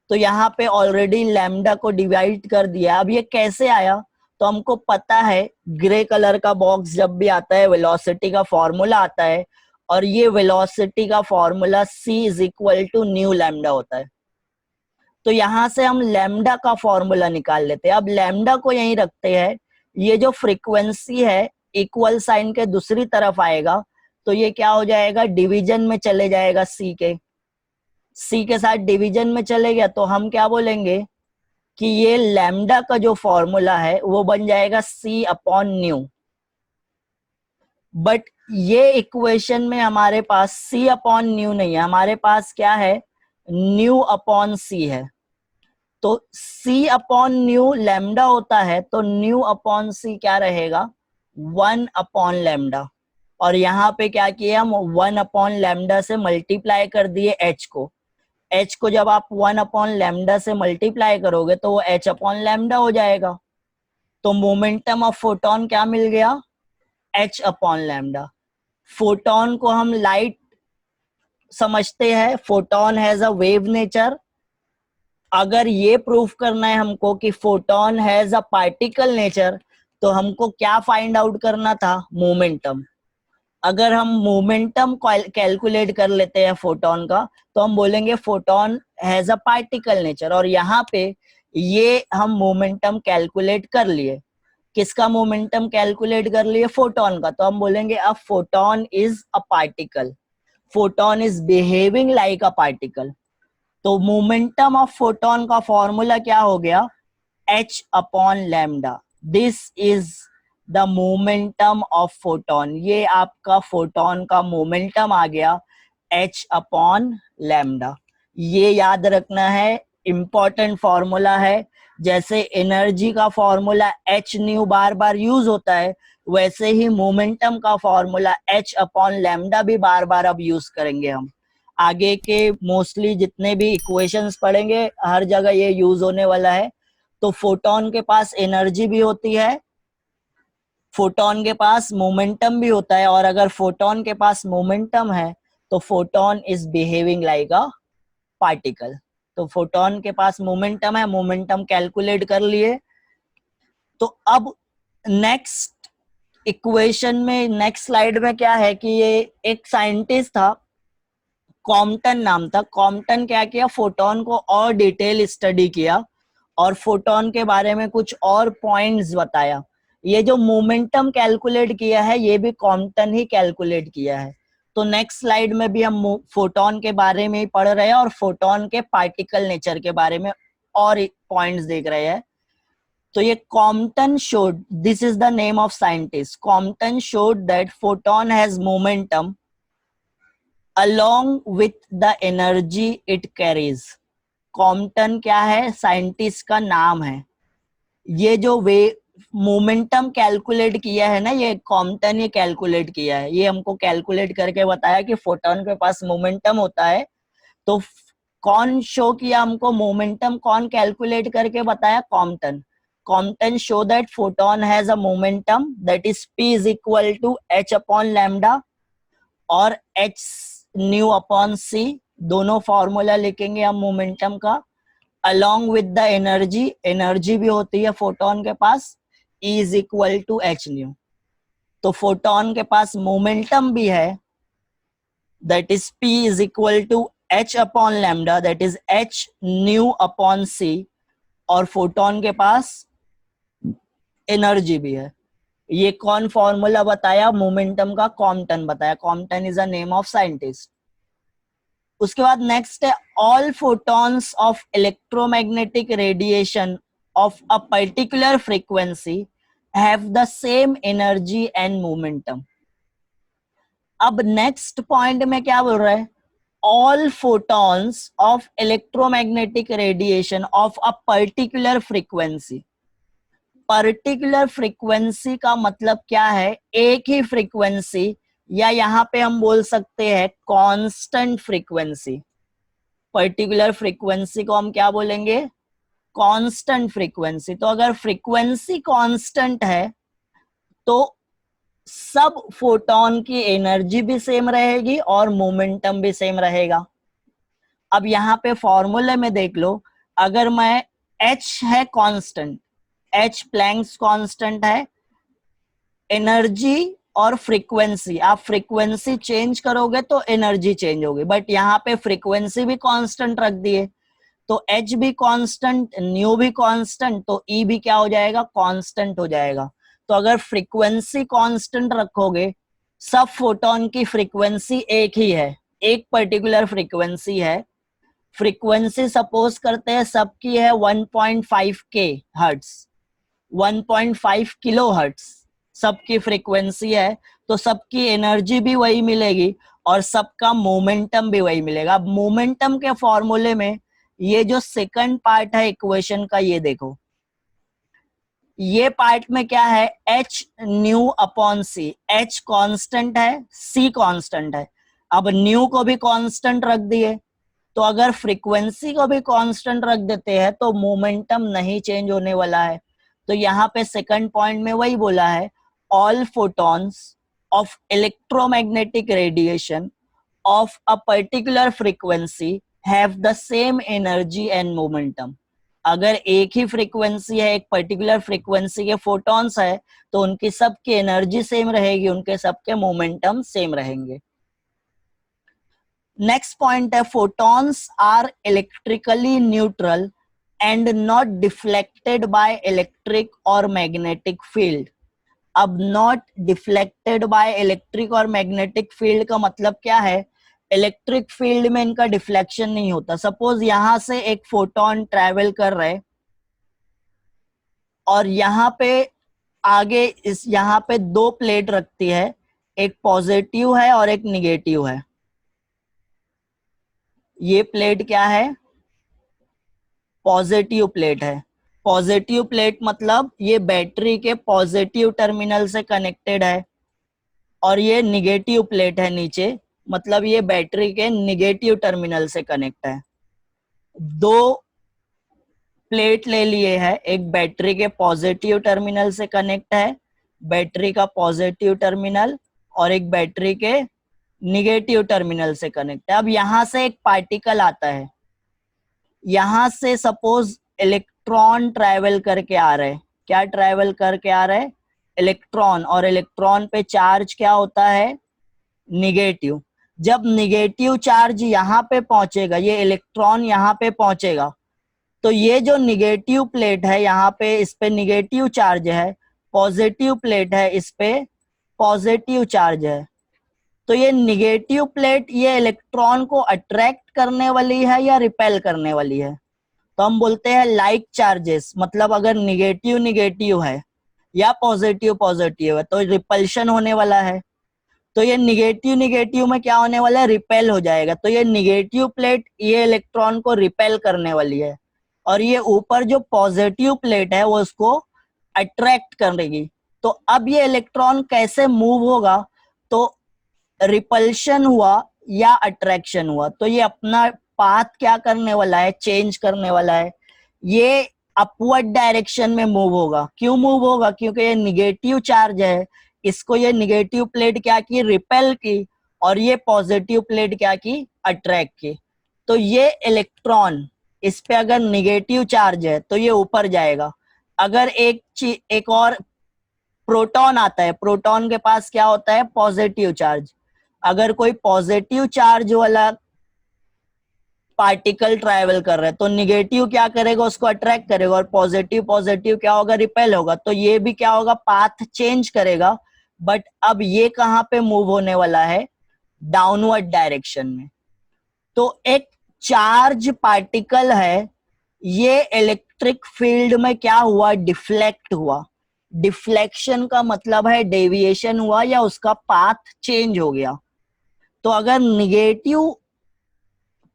तो यहाँ पे ऑलरेडी लैम्डा को डिवाइड कर दिया। अब ये कैसे आया? तो हमको पता है ग्रे कलर का बॉक्स जब भी आता है वेलोसिटी का फॉर्मूला आता है, और ये वेलोसिटी का formula c is equal to nu lambda होता है। तो यहां से हम लैम्डा का फॉर्मूला निकाल लेते हैं। अब लैम्डा को यहीं रखते हैं, ये जो फ्रीक्वेंसी है इक्वल साइन के दूसरी तरफ आएगा, तो ये क्या हो जाएगा? डिवीजन में चले जाएगा, सी के साथ डिवीजन में चले गया, तो हम क्या बोलेंगे कि ये लैम्डा का जो फॉर्मूला है वो बन जाएगा c अपॉन न्यू। बट ये इक्वेशन में हमारे पास c अपॉन न्यू नहीं है, हमारे पास क्या है? न्यू अपॉन c है। तो c अपॉन न्यू लैम्डा होता है, तो न्यू अपॉन c क्या रहेगा? 1 अपॉन लैम्डा। और यहाँ पे क्या किया हम? 1 अपॉन लैम्डा से मल्टीप्लाई कर दिए h को जब आप 1 अपॉन लैम्डा से मल्टीप्लाई करोगे तो वो h अपॉन लैम्डा हो जाएगा। तो मोमेंटम ऑफ फोटोन क्या मिल गया? h upon lambda. फोटोन को हम लाइट समझते हैं, photon has a wave nature. अगर ये प्रूफ करना है हमको कि photon has a particle nature, तो हमको क्या फाइंड आउट करना था? मोमेंटम। अगर हम मोमेंटम कैलकुलेट कर लेते हैं फोटोन का, तो हम बोलेंगे photon has a particle nature. और यहाँ पे ये हम मोमेंटम कैलकुलेट कर लिए। किसका मोमेंटम कैलकुलेट कर लिए? फोटोन का। तो हम बोलेंगे a photon is a particle, photon is behaving like a particle. तो मोमेंटम ऑफ फोटोन का फॉर्मूला क्या हो गया? h upon lambda. This is the momentum of photon. ये आपका फोटोन का मोमेंटम आ गया h अपॉन लैम्डा। ये याद रखना है, इंपॉर्टेंट फॉर्मूला है। जैसे एनर्जी का फॉर्मूला h न्यू बार बार यूज होता है, वैसे ही मोमेंटम का फॉर्मूला h अपॉन लैम्डा भी बार बार अब यूज करेंगे हम। आगे के मोस्टली जितने भी इक्वेशंस पढ़ेंगे हर जगह ये यूज होने वाला है। तो फोटोन के पास एनर्जी भी होती है, फोटोन के पास मोमेंटम भी होता है, और अगर फोटोन के पास मोमेंटम है तो photon is behaving like a particle. तो फोटोन के पास मोमेंटम है, मोमेंटम कैलकुलेट कर लिए। तो अब नेक्स्ट इक्वेशन में, नेक्स्ट स्लाइड में क्या है कि ये एक साइंटिस्ट था, कॉम्पटन नाम था। कॉम्पटन क्या किया? फोटोन को और डिटेल स्टडी किया और फोटोन के बारे में कुछ और पॉइंट्स बताया। ये जो मोमेंटम कैलकुलेट किया है ये भी कॉम्पटन ही कैलकुलेट किया है। तो नेक्स्ट स्लाइड में भी हम फोटोन के बारे में ही पढ़ रहे हैं और फोटोन के पार्टिकल नेचर के बारे में और पॉइंट्स देख रहे हैं। तो ये Compton showed, this is the name of scientist, Compton showed that photon has momentum along with the energy it carries। Compton क्या है? साइंटिस्ट का नाम है। ये जो वे मोमेंटम कैलकुलेट किया है ना, ये कॉम्पटन ये कैलकुलेट किया है। ये हमको कैलकुलेट करके बताया कि फोटोन के पास मोमेंटम होता है। तो कौन शो किया हमको मोमेंटम? कौन कैलकुलेट करके बताया? Compton. Compton show that photon has a momentum that is p is equal to h upon lambda और h न्यू अपॉन c। दोनों फॉर्मूला लिखेंगे हम मोमेंटम का। along with the energy, energy भी होती है फोटोन के पास, E is equal to h nu. तो फोटोन के पास मोमेंटम भी है, that is P is equal to h upon lambda, that is h nu upon c, और फोटोन के पास एनर्जी भी है. ये कौन फॉर्मूला बताया? मोमेंटम का कॉम्पटन बताया. Compton is a name of scientist. उसके बाद नेक्स्ट है all photons of electromagnetic radiation of a particular frequency have the same energy and momentum. अब नेक्स्ट पॉइंट में क्या बोल रहा है? All photons of electromagnetic radiation of a particular frequency. Particular frequency का मतलब क्या है? एक ही फ्रीक्वेंसी, या यहां पे हम बोल सकते हैं कांस्टेंट फ्रीक्वेंसी. पर्टिकुलर फ्रीक्वेंसी को हम क्या बोलेंगे? Constant frequency. तो अगर फ्रीक्वेंसी कांस्टेंट है तो सब फोटोन की एनर्जी भी सेम रहेगी और मोमेंटम भी सेम रहेगा. अब यहाँ पे फॉर्मूले में देख लो, अगर मैं h है कांस्टेंट, h प्लैंक्स कांस्टेंट है, एनर्जी और फ्रीक्वेंसी, आप फ्रीक्वेंसी चेंज करोगे तो एनर्जी चेंज होगी, बट यहाँ पे फ्रीक्वेंसी भी कांस्टेंट रख दिए तो h भी कांस्टेंट, न्यू भी कांस्टेंट, तो E भी क्या हो जाएगा? कांस्टेंट हो जाएगा. तो अगर फ्रीक्वेंसी कांस्टेंट रखोगे, सब फोटोन की फ्रीक्वेंसी एक ही है, एक पर्टिकुलर फ्रीक्वेंसी है. फ्रीक्वेंसी सपोज करते हैं सबकी है 1.5 के हर्ट्ज, 1.5 किलो हर्ट्ज सबकी फ्रीक्वेंसी है, तो सबकी एनर्जी भी वही मिलेगी और सबका मोमेंटम भी वही मिलेगा. अब मोमेंटम के फॉर्मूले में ये जो सेकंड पार्ट है इक्वेशन का, ये देखो, ये पार्ट में क्या है? h nu upon c. h constant है, c कांस्टेंट है. अब न्यू को भी कांस्टेंट रख दिए, तो अगर फ्रीक्वेंसी को भी कांस्टेंट रख देते हैं तो मोमेंटम नहीं चेंज होने वाला है. तो यहाँ पे सेकंड पॉइंट में वही बोला है, all photons of electromagnetic radiation of a particular frequency have the same energy and momentum. अगर एक ही फ्रीक्वेंसी है, एक पर्टिकुलर फ्रीक्वेंसी के फोटॉन्स है, तो उनकी सबकी एनर्जी सेम रहेगी, उनके सबके मोमेंटम सेम रहेंगे. नेक्स्ट पॉइंट है photons are electrically neutral and not deflected by electric और मैग्नेटिक फील्ड. अब नॉट डिफ्लेक्टेड बाय इलेक्ट्रिक और मैग्नेटिक फील्ड का मतलब क्या है? इलेक्ट्रिक फील्ड में इनका डिफ्लेक्शन नहीं होता. सपोज यहां से एक फोटोन ट्रेवल कर रहे और यहाँ पे आगे इस यहाँ पे दो प्लेट रखती है, एक पॉजिटिव है और एक निगेटिव है. ये प्लेट क्या है? पॉजिटिव प्लेट है. पॉजिटिव प्लेट मतलब ये बैटरी के पॉजिटिव टर्मिनल से कनेक्टेड है, और ये निगेटिव प्लेट है नीचे, मतलब ये बैटरी के निगेटिव टर्मिनल से कनेक्ट है. दो प्लेट ले लिए है, एक बैटरी के पॉजिटिव टर्मिनल से कनेक्ट है, बैटरी का पॉजिटिव टर्मिनल, और एक बैटरी के निगेटिव टर्मिनल से कनेक्ट है. अब यहां से एक पार्टिकल आता है, यहां से सपोज इलेक्ट्रॉन ट्रैवल करके आ रहे. क्या ट्रैवल करके आ रहे? इलेक्ट्रॉन. और इलेक्ट्रॉन पे चार्ज क्या होता है? निगेटिव. जब निगेटिव चार्ज यहाँ पे पहुंचेगा, ये इलेक्ट्रॉन यहाँ पे पहुंचेगा, तो ये जो निगेटिव प्लेट है यहाँ पे, इस पे निगेटिव चार्ज है, पॉजिटिव प्लेट है, इस पे पॉजिटिव चार्ज है. तो ये निगेटिव प्लेट ये इलेक्ट्रॉन को अट्रैक्ट करने वाली है या रिपेल करने वाली है? तो हम बोलते हैं लाइक चार्जेस. मतलब अगर निगेटिव निगेटिव है या पॉजिटिव पॉजिटिव है तो रिपल्शन होने वाला है. तो ये निगेटिव निगेटिव में क्या होने वाला है? रिपेल हो जाएगा. तो ये निगेटिव प्लेट ये इलेक्ट्रॉन को रिपेल करने वाली है, और ये ऊपर जो पॉजिटिव प्लेट है वो उसको अट्रैक्ट करेगी. तो अब ये इलेक्ट्रॉन कैसे मूव होगा? तो रिपल्शन हुआ या अट्रैक्शन हुआ, तो ये अपना पाथ क्या करने वाला है? चेंज करने वाला है. ये अपवर्ड डायरेक्शन में मूव होगा. क्यों मूव होगा? क्योंकि ये निगेटिव चार्ज है, इसको ये निगेटिव प्लेट क्या की? रिपेल की, और ये पॉजिटिव प्लेट क्या की? अट्रैक्ट की. तो ये इलेक्ट्रॉन इस पे अगर निगेटिव चार्ज है तो ये ऊपर जाएगा। अगर एक और प्रोटॉन आता है, प्रोटॉन के पास क्या होता है, पॉजिटिव चार्ज। अगर कोई पॉजिटिव चार्ज वाला पार्टिकल ट्रैवल कर रहा है तो निगेटिव क्या करेगा, उसको अट्रैक्ट करेगा, और पॉजिटिव पॉजिटिव क्या होगा, रिपेल होगा। तो ये भी क्या होगा, पाथ चेंज करेगा। बट अब ये कहां पे मूव होने वाला है, डाउनवर्ड डायरेक्शन में। तो एक चार्ज पार्टिकल है, ये इलेक्ट्रिक फील्ड में क्या हुआ, डिफ्लेक्ट हुआ। डिफ्लेक्शन का मतलब है डेविएशन हुआ या उसका पाथ चेंज हो गया। तो अगर निगेटिव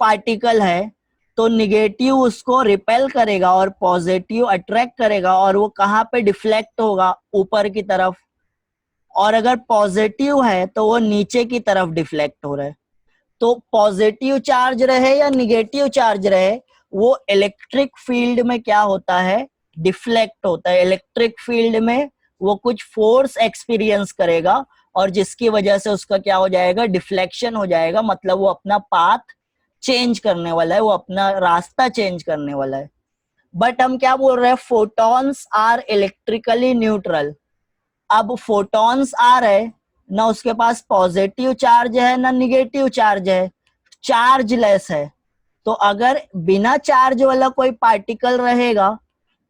पार्टिकल है तो निगेटिव उसको रिपेल करेगा और पॉजिटिव अट्रैक्ट करेगा, और वो कहां पे डिफ्लेक्ट होगा, ऊपर की तरफ। और अगर पॉजिटिव है तो वो नीचे की तरफ डिफ्लेक्ट हो रहा है। तो पॉजिटिव चार्ज रहे या निगेटिव चार्ज रहे, वो इलेक्ट्रिक फील्ड में क्या होता है, डिफ्लेक्ट होता है। इलेक्ट्रिक फील्ड में वो कुछ फोर्स एक्सपीरियंस करेगा और जिसकी वजह से उसका क्या हो जाएगा, डिफ्लेक्शन हो जाएगा। मतलब वो अपना पाथ चेंज करने वाला है, वो अपना रास्ता चेंज करने वाला है। बट हम क्या बोल रहे हैं, फोटॉन्स आर इलेक्ट्रिकली न्यूट्रल। अब फोटॉन्स आ रहे, ना उसके पास पॉजिटिव चार्ज है ना निगेटिव चार्ज है, चार्जलेस है। तो अगर बिना चार्ज वाला कोई पार्टिकल रहेगा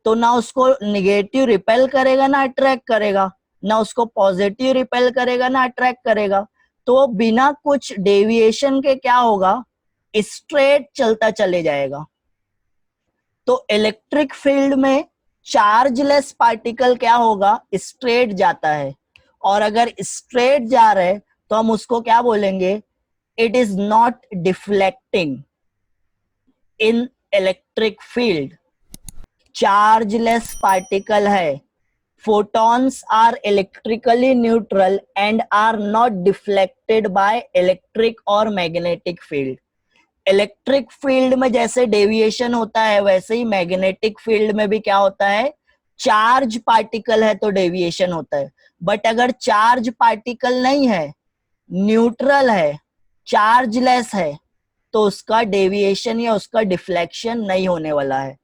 तो ना उसको निगेटिव रिपेल करेगा ना अट्रैक्ट करेगा, ना उसको पॉजिटिव रिपेल करेगा ना अट्रैक्ट करेगा। तो बिना कुछ डेविएशन के क्या होगा, स्ट्रेट चलता चले जाएगा। तो इलेक्ट्रिक फील्ड में चार्जलेस पार्टिकल क्या होगा, स्ट्रेट जाता है। और अगर स्ट्रेट जा रहे तो हम उसको क्या बोलेंगे, it is not deflecting in electric field. Chargeless particle है, photons are electrically neutral and are not deflected by electric or magnetic field। Electric field में जैसे डेविएशन होता है वैसे ही मैग्नेटिक फील्ड में भी क्या होता है, चार्ज पार्टिकल है तो डेविएशन होता है। बट अगर चार्ज पार्टिकल नहीं है, न्यूट्रल है, चार्जलेस है, तो उसका डेविएशन या उसका डिफ्लेक्शन नहीं होने वाला है।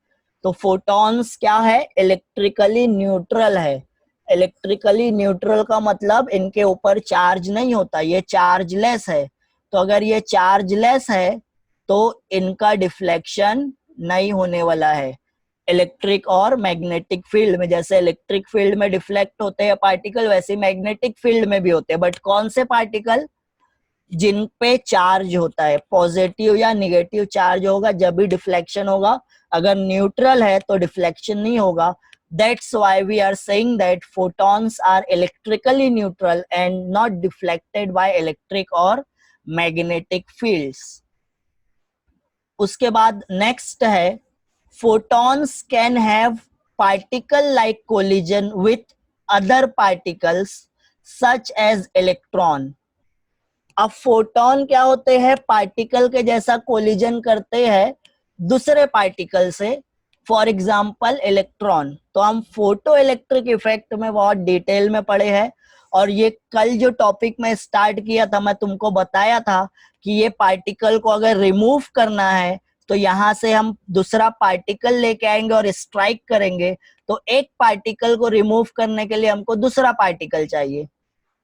तो फोटॉन्स क्या है, इलेक्ट्रिकली न्यूट्रल है। इलेक्ट्रिकली न्यूट्रल का मतलब इनके ऊपर चार्ज नहीं होता, ये चार्जलेस है। तो अगर ये चार्जलेस है तो इनका डिफ्लेक्शन नहीं होने वाला है। इलेक्ट्रिक और मैग्नेटिक फील्ड में, जैसे इलेक्ट्रिक फील्ड में डिफ्लेक्ट होते हैं पार्टिकल, वैसे मैग्नेटिक फील्ड में भी होते हैं। बट कौन से पार्टिकल, जिन पे चार्ज होता है, पॉजिटिव या निगेटिव चार्ज होगा जब भी डिफ्लेक्शन होगा। अगर न्यूट्रल है तो डिफ्लेक्शन नहीं होगा। That's why we are saying that photons are electrically neutral and not deflected by electric or magnetic fields। उसके बाद नेक्स्ट है, photons can have particle like collision with other particles such as electron। अब photon क्या होते हैं, particle के जैसा collision करते हैं दूसरे पार्टिकल से। For example electron. तो हम फोटो इलेक्ट्रिक इफेक्ट में बहुत डिटेल में पढ़े हैं, और ये कल जो टॉपिक में स्टार्ट किया था मैं तुमको बताया था कि ये पार्टिकल को अगर रिमूव करना है तो यहाँ से हम दूसरा पार्टिकल लेके आएंगे और स्ट्राइक करेंगे। तो एक पार्टिकल को रिमूव करने के लिए हमको दूसरा पार्टिकल चाहिए,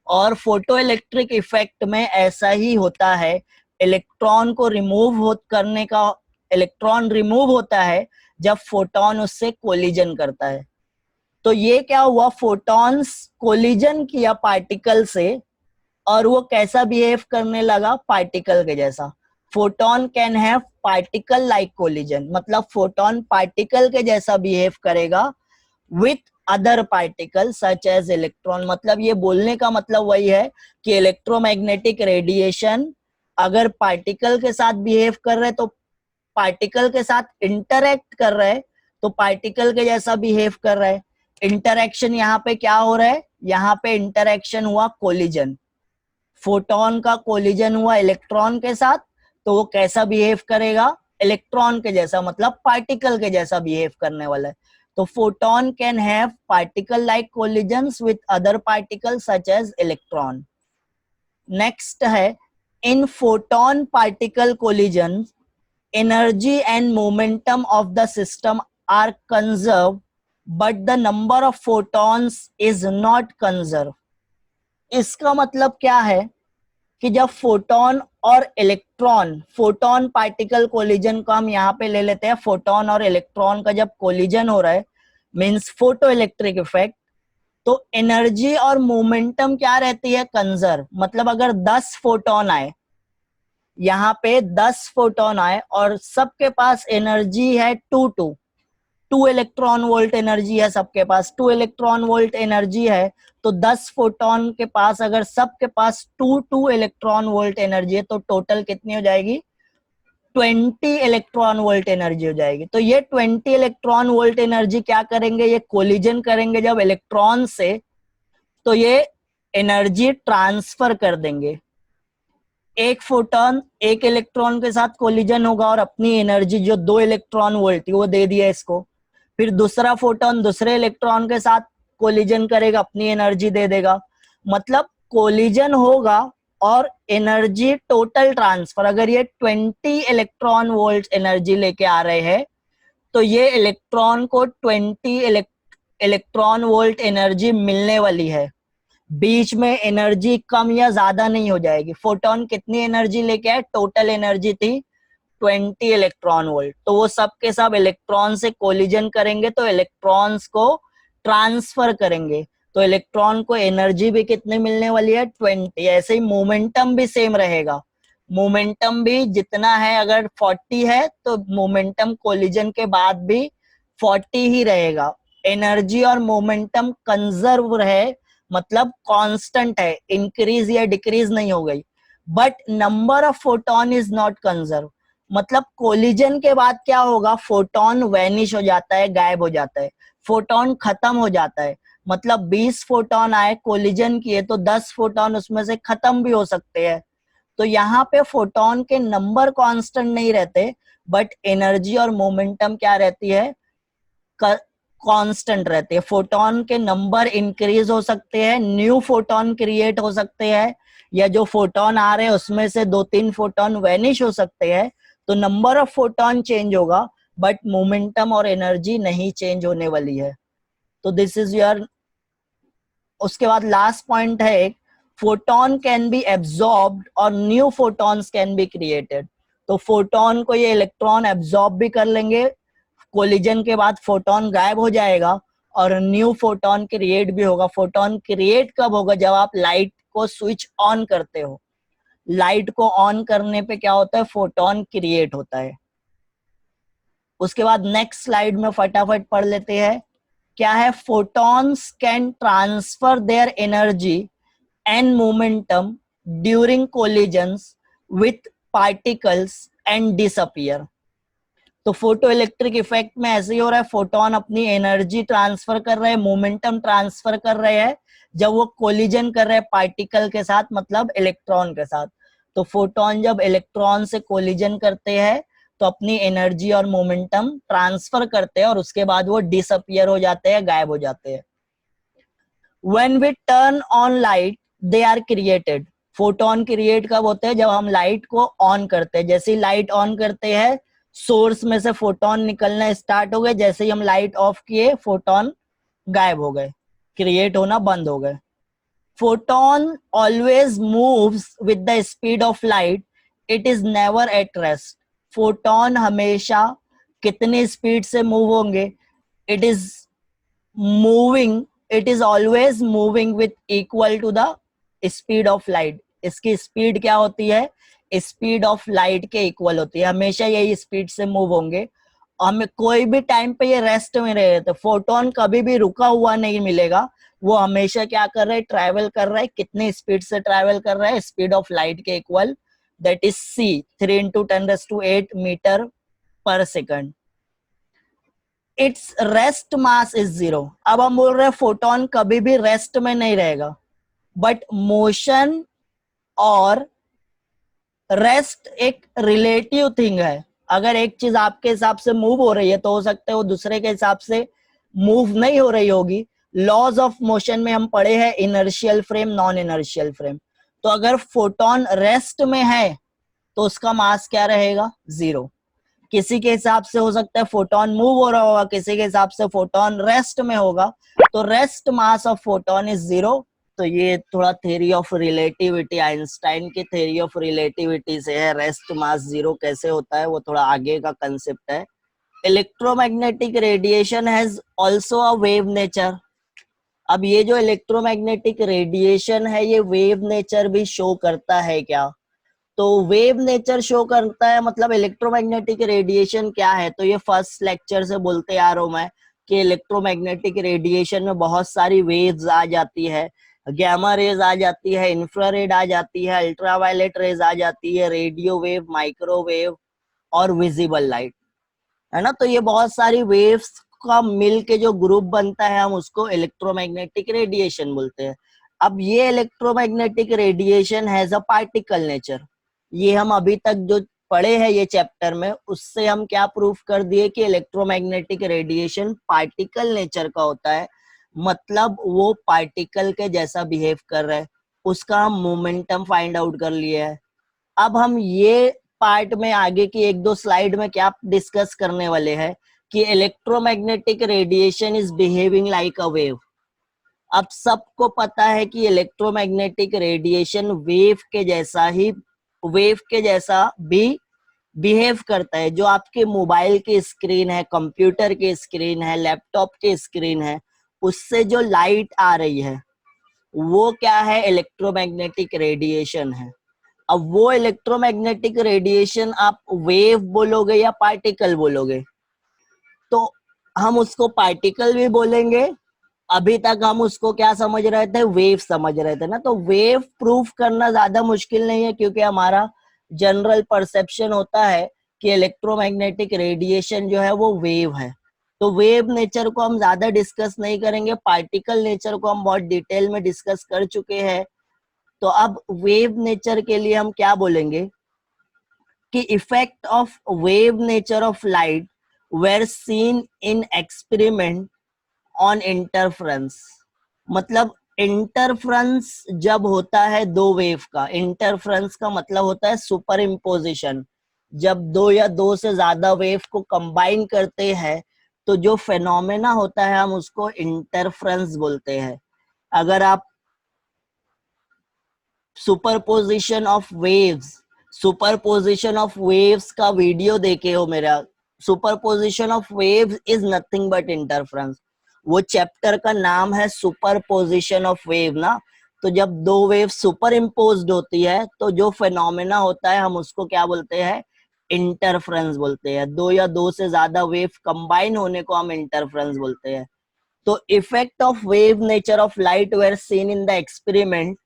और फोटो इलेक्ट्रिक इफेक्ट में ऐसा ही होता है। इलेक्ट्रॉन को करने का, इलेक्ट्रॉन रिमूव होता है जब फोटोन उससे कोलिजन करता है। तो ये क्या हुआ, फोटॉन्स कोलिजन किया पार्टिकल से और वो कैसा बिहेव करने लगा, पार्टिकल के जैसा। Photon can have particle like collision, मतलब फोटोन पार्टिकल के जैसा बिहेव करेगा with other particle such as electron. मतलब ये बोलने का मतलब वही है कि इलेक्ट्रोमैग्नेटिक रेडिएशन अगर पार्टिकल के साथ बिहेव कर रहे तो पार्टिकल के साथ इंटरेक्ट कर रहे तो पार्टिकल के जैसा बिहेव कर रहे। इंटरेक्शन यहाँ पे क्या हो रहा है, यहाँ पे इंटरेक्शन हुआ कोलिजन। फोटोन का कोलिजन हुआ इलेक्ट्रॉन के साथ, तो वो कैसा बिहेव करेगा, इलेक्ट्रॉन के जैसा, मतलब पार्टिकल के जैसा बिहेव करने वाला है। तो photon can have particle like collisions with other particles such as electron. Next है, in photon particle collision energy and momentum of the system are conserve but the number of photons is not conserve. इसका मतलब क्या है कि जब photon और electron, photon particle collision को हम यहाँ पे ले लेते हैं, फोटोन और इलेक्ट्रॉन का जब कोलिजन हो रहा है मींस फोटो इलेक्ट्रिक इफेक्ट, तो एनर्जी और मोमेंटम क्या रहती है, कंजर्व। मतलब अगर 10 फोटोन आए, यहाँ पे 10 फोटोन आए और सबके पास एनर्जी है 2 इलेक्ट्रॉन वोल्ट एनर्जी है, सबके पास 2 इलेक्ट्रॉन वोल्ट एनर्जी है, तो 10 फोटोन के पास अगर सबके पास 2 इलेक्ट्रॉन वोल्ट एनर्जी है तो टोटल कितनी हो जाएगी, 20 इलेक्ट्रॉन वोल्ट एनर्जी हो जाएगी। तो ये 20 इलेक्ट्रॉन वोल्ट एनर्जी क्या करेंगे, ये कोलिजन करेंगे जब इलेक्ट्रॉन से, तो ये एनर्जी ट्रांसफर कर देंगे। एक फोटोन एक इलेक्ट्रॉन के साथ कोलिजन होगा और अपनी एनर्जी जो 2 इलेक्ट्रॉन वोल्ट थी वो दे दिया इसको, फिर दूसरा फोटोन दूसरे इलेक्ट्रॉन के साथ कोलिजन करेगा, अपनी एनर्जी दे देगा। मतलब कोलिजन होगा और एनर्जी टोटल ट्रांसफर, अगर ये 20 इलेक्ट्रॉन वोल्ट एनर्जी लेके आ रहे हैं तो ये इलेक्ट्रॉन को 20 इलेक्ट्रॉन वोल्ट एनर्जी मिलने वाली है। बीच में एनर्जी कम या ज्यादा नहीं हो जाएगी। फोटोन कितनी एनर्जी लेके आए, टोटल एनर्जी थी 20 इलेक्ट्रॉन वोल्ट, तो वो सब के सब इलेक्ट्रॉन से कोलिजन करेंगे तो इलेक्ट्रॉन्स को ट्रांसफर करेंगे, तो इलेक्ट्रॉन को एनर्जी भी कितनी मिलने वाली है, 20। ऐसे ही मोमेंटम भी सेम रहेगा, मोमेंटम भी जितना है, अगर 40 है तो मोमेंटम कोलिजन के बाद भी 40 ही रहेगा। एनर्जी और मोमेंटम कंजर्व रहे, मतलब कांस्टेंट है, इंक्रीज या डिक्रीज नहीं हो गई। But number of photon is not conserve, मतलब कोलिजन के बाद क्या होगा, फोटोन वैनिश हो जाता है, गायब हो जाता है, फोटोन खत्म हो जाता है। मतलब 20 फोटोन आए कोलिजन किए तो 10 फोटोन उसमें से खत्म भी हो सकते हैं। तो यहाँ पे फोटोन के नंबर कांस्टेंट नहीं रहते, बट एनर्जी और मोमेंटम क्या रहती है, कांस्टेंट रहती है। फोटोन के नंबर इंक्रीज हो सकते हैं, न्यू फोटोन क्रिएट हो सकते हैं, या जो फोटोन आ रहे हैं उसमें से 2-3 फोटोन वैनिश हो सकते हैं, तो नंबर ऑफ फोटोन चेंज होगा बट मोमेंटम और एनर्जी नहीं चेंज होने वाली है। तो दिस इज योर, उसके बाद लास्ट पॉइंट है एक, फोटोन कैन बी एब्जॉर्ब्ड और new photons can be created. तो फोटोन को ये इलेक्ट्रॉन एब्जॉर्ब भी कर लेंगे, कोलिजन के बाद फोटोन गायब हो जाएगा और न्यू फोटोन क्रिएट भी होगा। फोटोन क्रिएट कब होगा, जब आप लाइट को स्विच ऑन करते हो, लाइट को ऑन करने पे क्या होता है, फोटोन क्रिएट होता है। उसके बाद नेक्स्ट स्लाइड में फटाफट पढ़ लेते हैं, क्या है, photons can transfer their energy and momentum during collisions with particles and disappear. तो फोटो इलेक्ट्रिक इफेक्ट में ऐसे ही हो रहा है, फोटोन अपनी एनर्जी ट्रांसफर कर रहे हैं, मोमेंटम ट्रांसफर कर रहे हैं जब वो कोलिजन कर रहे हैं पार्टिकल के साथ, मतलब इलेक्ट्रॉन के साथ। तो फोटोन जब इलेक्ट्रॉन से कोलिजन करते हैं तो अपनी एनर्जी और मोमेंटम ट्रांसफर करते हैं और उसके बाद वो डिसअपियर हो जाते हैं, गायब हो जाते हैं। When we turn on light, they are created. Photon create कब होते हैं, जब हम लाइट को ऑन करते हैं। जैसे ही लाइट ऑन करते हैं सोर्स में से फोटोन निकलना स्टार्ट हो गए, जैसे ही हम लाइट ऑफ किए फोटोन गायब हो गए, क्रिएट होना बंद हो गए। Photon always moves with the speed of light, it is never at rest. Photon हमेशा कितनी स्पीड से मूव होंगे, it is moving, it is always moving with equal to the speed of light. इसकी speed क्या होती है, speed of light के equal होती है, हमेशा यही स्पीड से मूव होंगे। हमें कोई भी टाइम पे ये रेस्ट में रहे, तो फोटोन कभी भी रुका हुआ नहीं मिलेगा, वो हमेशा क्या कर रहे हैं, ट्रैवल कर रहा है। कितनी स्पीड से ट्रैवल कर रहा है, स्पीड ऑफ लाइट के equal, that is c, 3 × 10⁸ meter पर second. It's rest mass is 0। अब हम बोल रहे हैं फोटोन कभी भी रेस्ट में नहीं रहेगा, बट मोशन और रेस्ट एक रिलेटिव थिंग है। अगर एक चीज आपके हिसाब से मूव हो रही है तो हो सकता है वो दूसरे के हिसाब से मूव नहीं हो रही होगी। लॉज ऑफ मोशन में हम पढ़े हैं inertial frame, non inertial frame. तो अगर फोटोन रेस्ट में है तो उसका मास क्या रहेगा, 0। किसी के हिसाब से हो सकता है फोटोन मूव हो रहा होगा, किसी के हिसाब से फोटोन रेस्ट में होगा। तो rest mass of photon is 0। तो ये थोड़ा थ्योरी ऑफ रिलेटिविटी, आइंस्टाइन की थ्योरी ऑफ रिलेटिविटी से है। रेस्ट मास 0 कैसे होता है वो थोड़ा आगे का कंसेप्ट है। Electromagnetic radiation has also a wave nature. अब ये जो इलेक्ट्रोमैग्नेटिक रेडिएशन है ये वेव नेचर भी शो करता है क्या? तो वेव नेचर शो करता है, मतलब इलेक्ट्रोमैग्नेटिक रेडिएशन क्या है? तो ये फर्स्ट लेक्चर से बोलते आ रहा हूं मैं कि इलेक्ट्रोमैग्नेटिक रेडिएशन में बहुत सारी वेव्स आ जाती है। गैमा रेज आ जाती है, इंफ्रारेड आ जाती है, अल्ट्रावायलेट रेज आ जाती है, रेडियो वेव, माइक्रोवेव और विजिबल लाइट, है ना। तो ये बहुत सारी वेव्स का मिल के जो ग्रुप बनता है हम उसको इलेक्ट्रोमैग्नेटिक रेडिएशन बोलते हैं। अब ये electromagnetic radiation has a particle nature. ये हम अभी तक जो पढ़े हैं ये चैप्टर में, उससे हम क्या प्रूफ कर दिए कि इलेक्ट्रोमैग्नेटिक रेडिएशन पार्टिकल नेचर का होता है। मतलब वो पार्टिकल के जैसा बिहेव कर रहा है, उसका हम मोमेंटम फाइंड आउट कर लिया है। अब हम ये पार्ट में आगे की एक दो स्लाइड में क्या डिस्कस करने वाले हैं कि electromagnetic radiation is behaving like a wave. अब सबको पता है कि इलेक्ट्रोमैग्नेटिक रेडिएशन वेव के जैसा भी बिहेव करता है। जो आपके मोबाइल की स्क्रीन है, कंप्यूटर की स्क्रीन है, लैपटॉप की स्क्रीन है, उससे जो लाइट आ रही है वो क्या है? इलेक्ट्रोमैग्नेटिक रेडिएशन है। अब वो इलेक्ट्रोमैग्नेटिक रेडिएशन आप वेव बोलोगे या पार्टिकल बोलोगे? तो हम उसको पार्टिकल भी बोलेंगे। अभी तक हम उसको क्या समझ रहे थे? वेव समझ रहे थे ना। तो वेव प्रूफ करना ज्यादा मुश्किल नहीं है, क्योंकि हमारा जनरल परसेप्शन होता है कि इलेक्ट्रोमैग्नेटिक रेडिएशन जो है वो वेव है। तो वेव नेचर को हम ज्यादा डिस्कस नहीं करेंगे, पार्टिकल नेचर को हम बहुत डिटेल में डिस्कस कर चुके हैं। तो अब वेव नेचर के लिए हम क्या बोलेंगे कि effect of wave nature of light were seen in experiment on interference. मतलब इंटरफ्रेंस जब होता है दो वेव का, इंटरफ्रेंस का मतलब होता है सुपर इम्पोजिशन। जब दो या दो से ज्यादा वेव को कंबाइन करते हैं तो जो फेनोमेना होता है हम उसको इंटरफ्रेंस बोलते हैं। अगर आप सुपरपोजिशन ऑफ वेव्स का वीडियो देखे हो मेरा, superposition of waves is nothing but interference. वो चैप्टर का नाम है सुपरपोजिशन ऑफ वेव ना। तो जब दो वेव सुपर इम्पोज्ड होती है तो जो फेनोमेना होता है हम उसको क्या बोलते हैं? इंटरफ्रेंस बोलते हैं। दो या दो से ज्यादा वेव कंबाइन होने को हम इंटरफ्रेंस बोलते हैं। तो effect of wave nature of light were seen in the experiment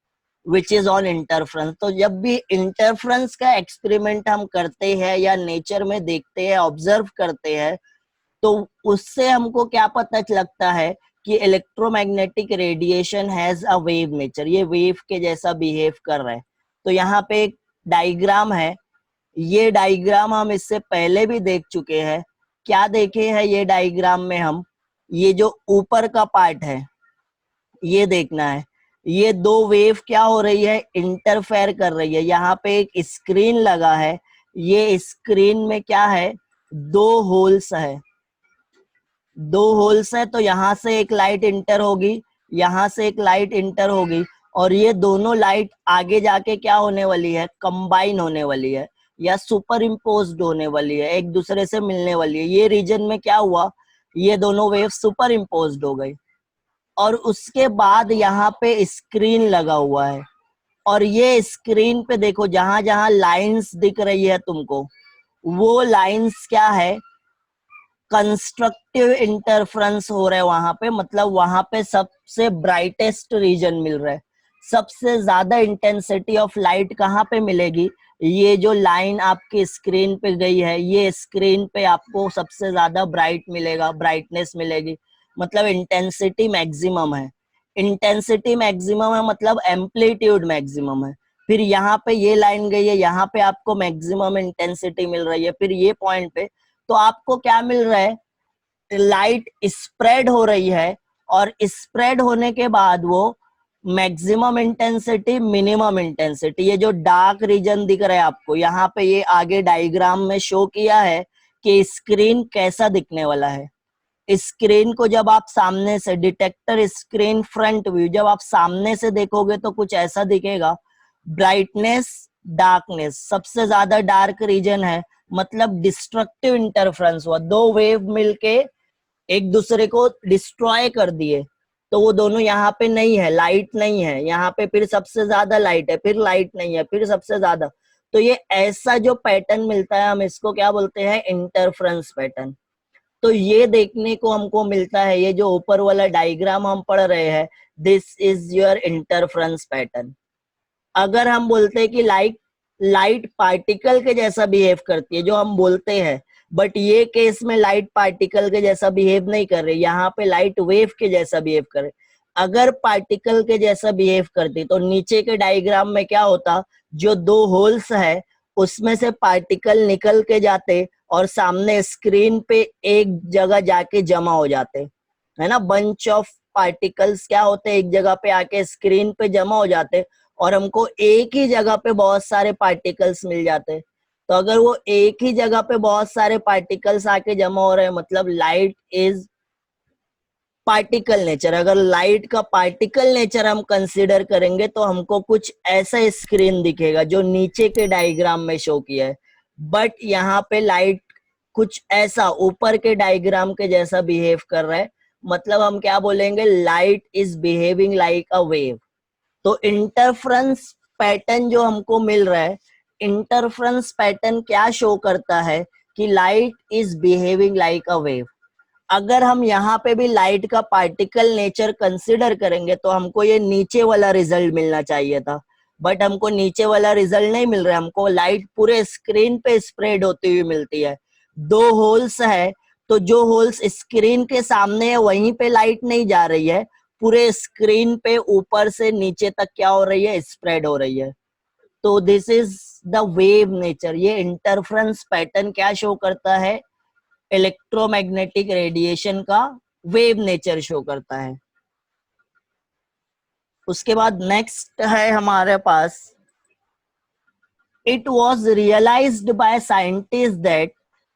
which is on interference. तो जब भी इंटरफ्रेंस का एक्सपेरिमेंट हम करते हैं या नेचर में देखते हैं, ऑब्जर्व करते हैं, तो उससे हमको क्या पता लगता है कि electromagnetic radiation has a wave nature. ये वेव के जैसा बिहेव कर रहा है। तो यहाँ पे एक डायग्राम है। ये डायग्राम हम इससे पहले भी देख चुके हैं। क्या देखे हैं ये डायग्राम में हम? ये जो ऊपर का पार्ट है ये देखना है। ये दो वेव क्या हो रही है? इंटरफेयर कर रही है। यहाँ पे एक स्क्रीन लगा है, ये स्क्रीन में क्या है? दो होल्स है। दो होल्स है तो यहाँ से एक लाइट इंटर होगी, यहाँ से एक लाइट इंटर होगी, और ये दोनों लाइट आगे जाके क्या होने वाली है? कंबाइन होने वाली है या सुपर इम्पोज्ड होने वाली है, एक दूसरे से मिलने वाली है। ये रीजन में क्या हुआ? ये दोनों वेव सुपर इम्पोज्ड हो गई। और उसके बाद यहाँ पे स्क्रीन लगा हुआ है, और ये स्क्रीन पे देखो जहां जहां लाइंस दिख रही है तुमको, वो लाइंस क्या है? कंस्ट्रक्टिव इंटरफ्रेंस हो रहा है वहां पे। मतलब वहां पे सबसे ब्राइटेस्ट रीजन मिल रहा है। सबसे ज्यादा इंटेंसिटी ऑफ लाइट कहाँ पे मिलेगी? ये जो लाइन आपकी स्क्रीन पे गई है, ये स्क्रीन पे आपको सबसे ज्यादा ब्राइट मिलेगा, ब्राइटनेस मिलेगी। मतलब इंटेंसिटी मैक्सिमम है। इंटेंसिटी मैक्सिमम है मतलब एम्पलीट्यूड मैक्सिमम है। फिर यहाँ पे ये लाइन गई है, यहाँ पे आपको मैक्सिमम इंटेंसिटी मिल रही है। फिर ये पॉइंट पे तो आपको क्या मिल रहा है? लाइट स्प्रेड हो रही है, और स्प्रेड होने के बाद वो मैक्सिमम इंटेंसिटी, मिनिमम इंटेंसिटी, ये जो डार्क रीजन दिख रहा है आपको यहाँ पे, ये आगे डायग्राम में शो किया है कि स्क्रीन कैसा दिखने वाला है। स्क्रीन को जब आप सामने से, डिटेक्टर स्क्रीन फ्रंट व्यू, जब आप सामने से देखोगे तो कुछ ऐसा दिखेगा। ब्राइटनेस, डार्कनेस, सबसे ज्यादा डार्क रीजन है, मतलब डिस्ट्रक्टिव इंटरफ्रेंस हुआ, दो वेव मिलके एक दूसरे को डिस्ट्रॉय कर दिए, तो वो दोनों यहाँ पे नहीं है, लाइट नहीं है यहाँ पे, फिर सबसे ज्यादा लाइट है, फिर लाइट नहीं है, फिर सबसे ज्यादा। तो ये ऐसा जो पैटर्न मिलता है, हम इसको क्या बोलते हैं, इंटरफ्रेंस पैटर्न। तो ये देखने को हमको मिलता है, ये जो ऊपर वाला डायग्राम हम पढ़ रहे हैं, this is your interference pattern. अगर हम बोलते हैं कि लाइट लाइट पार्टिकल के जैसा बिहेव करती है, जो हम बोलते हैं, बट ये केस में लाइट पार्टिकल के जैसा बिहेव नहीं कर रही, यहाँ पे लाइट वेव के जैसा बिहेव कर रही। अगर पार्टिकल के जैसा बिहेव करती तो नीचे के डायग्राम में क्या होता, जो दो होल्स है उसमें से पार्टिकल निकल के जाते और सामने स्क्रीन पे एक जगह जाके जमा हो जाते, है ना। बंच ऑफ पार्टिकल्स क्या होते, एक जगह पे आके स्क्रीन पे जमा हो जाते और हमको एक ही जगह पे बहुत सारे पार्टिकल्स मिल जाते। तो अगर वो एक ही जगह पे बहुत सारे पार्टिकल्स आके जमा हो रहे हैं, मतलब लाइट इज पार्टिकल नेचर। अगर लाइट का पार्टिकल नेचर हम कंसीडर करेंगे तो हमको कुछ ऐसा स्क्रीन दिखेगा जो नीचे के डायग्राम में शो किया है। बट यहाँ पे लाइट कुछ ऐसा ऊपर के डायग्राम के जैसा बिहेव कर रहा है, मतलब हम क्या बोलेंगे, light is behaving like a wave. तो इंटरफ्रेंस पैटर्न जो हमको मिल रहा है, इंटरफ्रेंस पैटर्न क्या शो करता है कि light is behaving like a wave. अगर हम यहाँ पे भी लाइट का पार्टिकल नेचर कंसिडर करेंगे तो हमको ये नीचे वाला रिजल्ट मिलना चाहिए था, बट हमको नीचे वाला रिजल्ट नहीं मिल रहा है, हमको लाइट पूरे स्क्रीन पे स्प्रेड होती हुई मिलती है। दो होल्स है, तो जो होल्स स्क्रीन के सामने है वहीं पे लाइट नहीं जा रही है, पूरे स्क्रीन पे ऊपर से नीचे तक क्या हो रही है, स्प्रेड हो रही है। तो this is the wave nature. ये इंटरफ्रेंस पैटर्न क्या शो करता है, इलेक्ट्रोमैग्नेटिक रेडिएशन का वेव नेचर शो करता है। उसके बाद नेक्स्ट है हमारे पास, it was realized by scientists that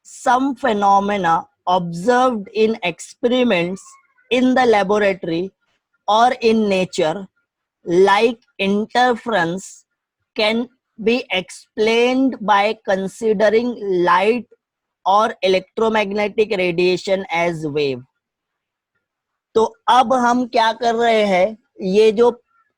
some phenomena observed in experiments in the laboratory or in nature, like interference, can be explained by considering light और electromagnetic radiation as wave. तो अब हम क्या कर रहे हैं, ये जो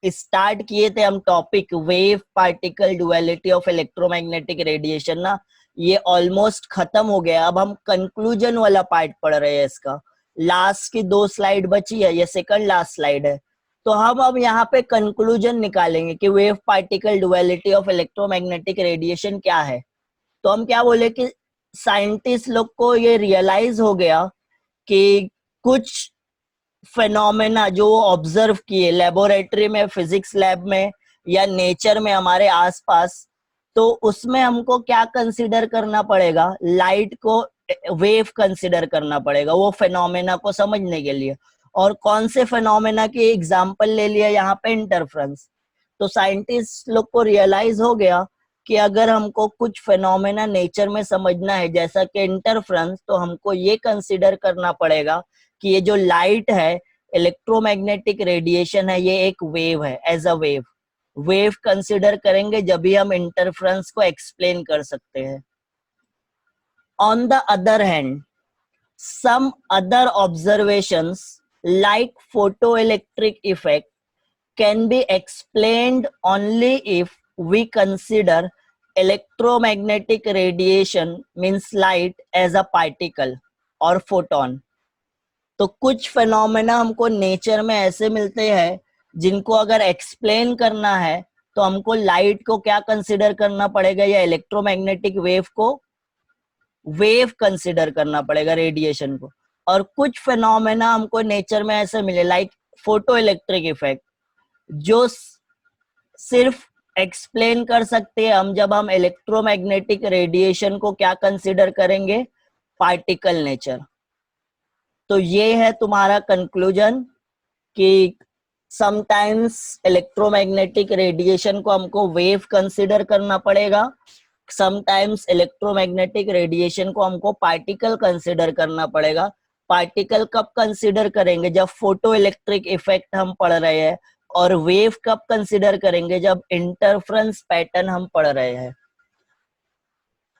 स्टार्ट किए थे हम topic, wave particle duality of electromagnetic radiation ना, ये ऑलमोस्ट खत्म हो गया। अब हम कंक्लूजन वाला पार्ट पढ़ रहे हैं इसका। लास्ट की 2 स्लाइड बची है, ये सेकंड लास्ट स्लाइड है। तो हम अब यहाँ पे कंक्लूजन निकालेंगे कि wave particle duality of electromagnetic radiation क्या है। तो हम क्या बोले कि साइंटिस्ट लोग को ये रियलाइज हो गया कि कुछ फेनोमेना जो वो ऑब्जर्व किए लेबोरेटरी में, फिजिक्स लैब में या नेचर में हमारे आसपास, तो उसमें हमको क्या कंसीडर करना पड़ेगा, लाइट को वेव कंसीडर करना पड़ेगा वो फेनोमेना को समझने के लिए। और कौन से फेनोमेना की एग्जांपल ले लिया यहाँ पे, इंटरफ्रेंस। तो साइंटिस्ट लोग को रियलाइज हो गया कि अगर हमको कुछ फेनोमेना नेचर में समझना है जैसा कि इंटरफ्रेंस, तो हमको ये कंसीडर करना पड़ेगा कि ये जो लाइट है, इलेक्ट्रोमैग्नेटिक रेडिएशन है, ये एक वेव है, as a wave. Wave consider करेंगे जब भी हम इंटरफ्रेंस को एक्सप्लेन कर सकते हैं। On the other hand, some other observations like photoelectric effect can be explained only if we consider electromagnetic radiation means light as a particle or photon। तो कुछ फेनोमेना हमको नेचर में ऐसे मिलते हैं जिनको अगर एक्सप्लेन करना है तो हमको लाइट को क्या कंसिडर करना पड़ेगा, या इलेक्ट्रोमैग्नेटिक वेव को वेव कंसिडर करना पड़ेगा, रेडिएशन को। और कुछ फेनोमेना हमको नेचर में ऐसे मिले लाइक फोटो इलेक्ट्रिक इफेक्ट, जो सिर्फ एक्सप्लेन कर सकते हैं हम जब हम इलेक्ट्रोमैग्नेटिक रेडिएशन को क्या कंसिडर करेंगे, पार्टिकल नेचर। तो ये है तुम्हारा कंक्लूजन कि समटाइम्स इलेक्ट्रोमैग्नेटिक रेडिएशन को हमको वेव कंसिडर करना पड़ेगा, समटाइम्स इलेक्ट्रोमैग्नेटिक रेडिएशन को हमको पार्टिकल कंसिडर करना पड़ेगा। पार्टिकल कब कंसिडर करेंगे? जब फोटो इलेक्ट्रिक इफेक्ट हम पढ़ रहे हैं। और वेव कब कंसिडर करेंगे? जब इंटरफ्रेंस पैटर्न हम पढ़ रहे हैं।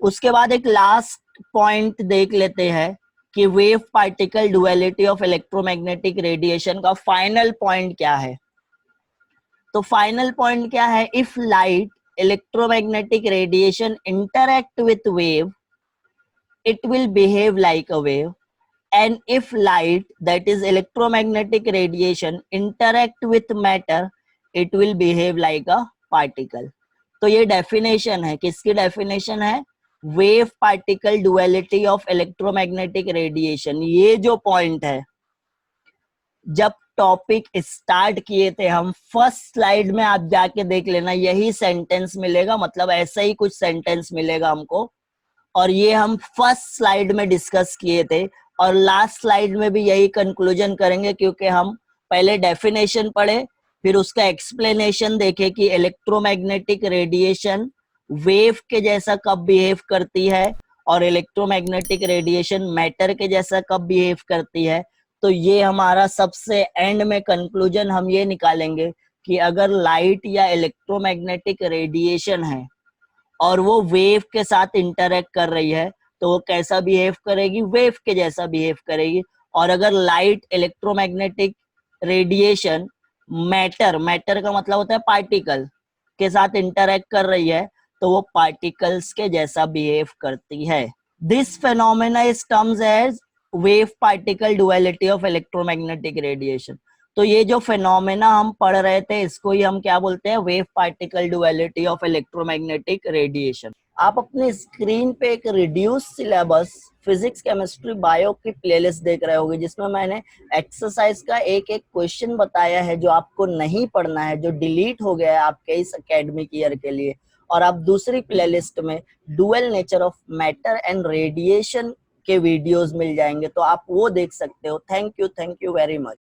उसके बाद एक लास्ट पॉइंट देख लेते हैं कि wave particle duality of electromagnetic radiation का फाइनल पॉइंट क्या है। तो फाइनल पॉइंट क्या है? If light electromagnetic radiation interact with wave, it will behave like a wave. And if light, that is electromagnetic radiation, interact with matter, it will behave like a particle. तो ये definition है, किसकी definition है? Wave particle duality of electromagnetic radiation. ये जो point है, जब topic start किए थे हम, फर्स्ट स्लाइड में आप जाके देख लेना, यही सेंटेंस मिलेगा, मतलब ऐसा ही कुछ सेंटेंस मिलेगा हमको। और ये हम फर्स्ट स्लाइड में डिस्कस किए थे और लास्ट स्लाइड में भी यही कंक्लूजन करेंगे, क्योंकि हम पहले डेफिनेशन पढ़े, फिर उसका एक्सप्लेनेशन देखे कि इलेक्ट्रोमैग्नेटिक रेडिएशन वेव के जैसा कब बिहेव करती है और इलेक्ट्रोमैग्नेटिक रेडिएशन मैटर के जैसा कब बिहेव करती है। तो ये हमारा सबसे एंड में कंक्लूजन हम ये निकालेंगे कि अगर लाइट या इलेक्ट्रोमैग्नेटिक रेडिएशन है और वो वेव के साथ इंटरेक्ट कर रही है, तो वो कैसा बिहेव करेगी? वेव के जैसा बिहेव करेगी। और अगर लाइट इलेक्ट्रोमैग्नेटिक रेडिएशन मैटर का मतलब होता है पार्टिकल के साथ इंटरेक्ट कर रही है, तो वो पार्टिकल्स के जैसा बिहेव करती है। This phenomena is terms as wave particle duality of electromagnetic radiation. तो ये जो फेनोमेना हम पढ़ रहे थे, इसको ही हम क्या बोलते हैं? Wave particle duality of electromagnetic radiation. आप अपनी स्क्रीन पे एक reduce syllabus physics, chemistry, bio की प्लेलिस्ट देख रहे होंगे, जिसमें मैंने एक्सरसाइज का एक एक क्वेश्चन बताया है जो आपको नहीं पढ़ना है, जो डिलीट हो गया है आपके इस एकेडमिक ईयर के लिए। और आप दूसरी प्लेलिस्ट में dual nature of matter and radiation के वीडियोस मिल जाएंगे, तो आप वो देख सकते हो। Thank you very much.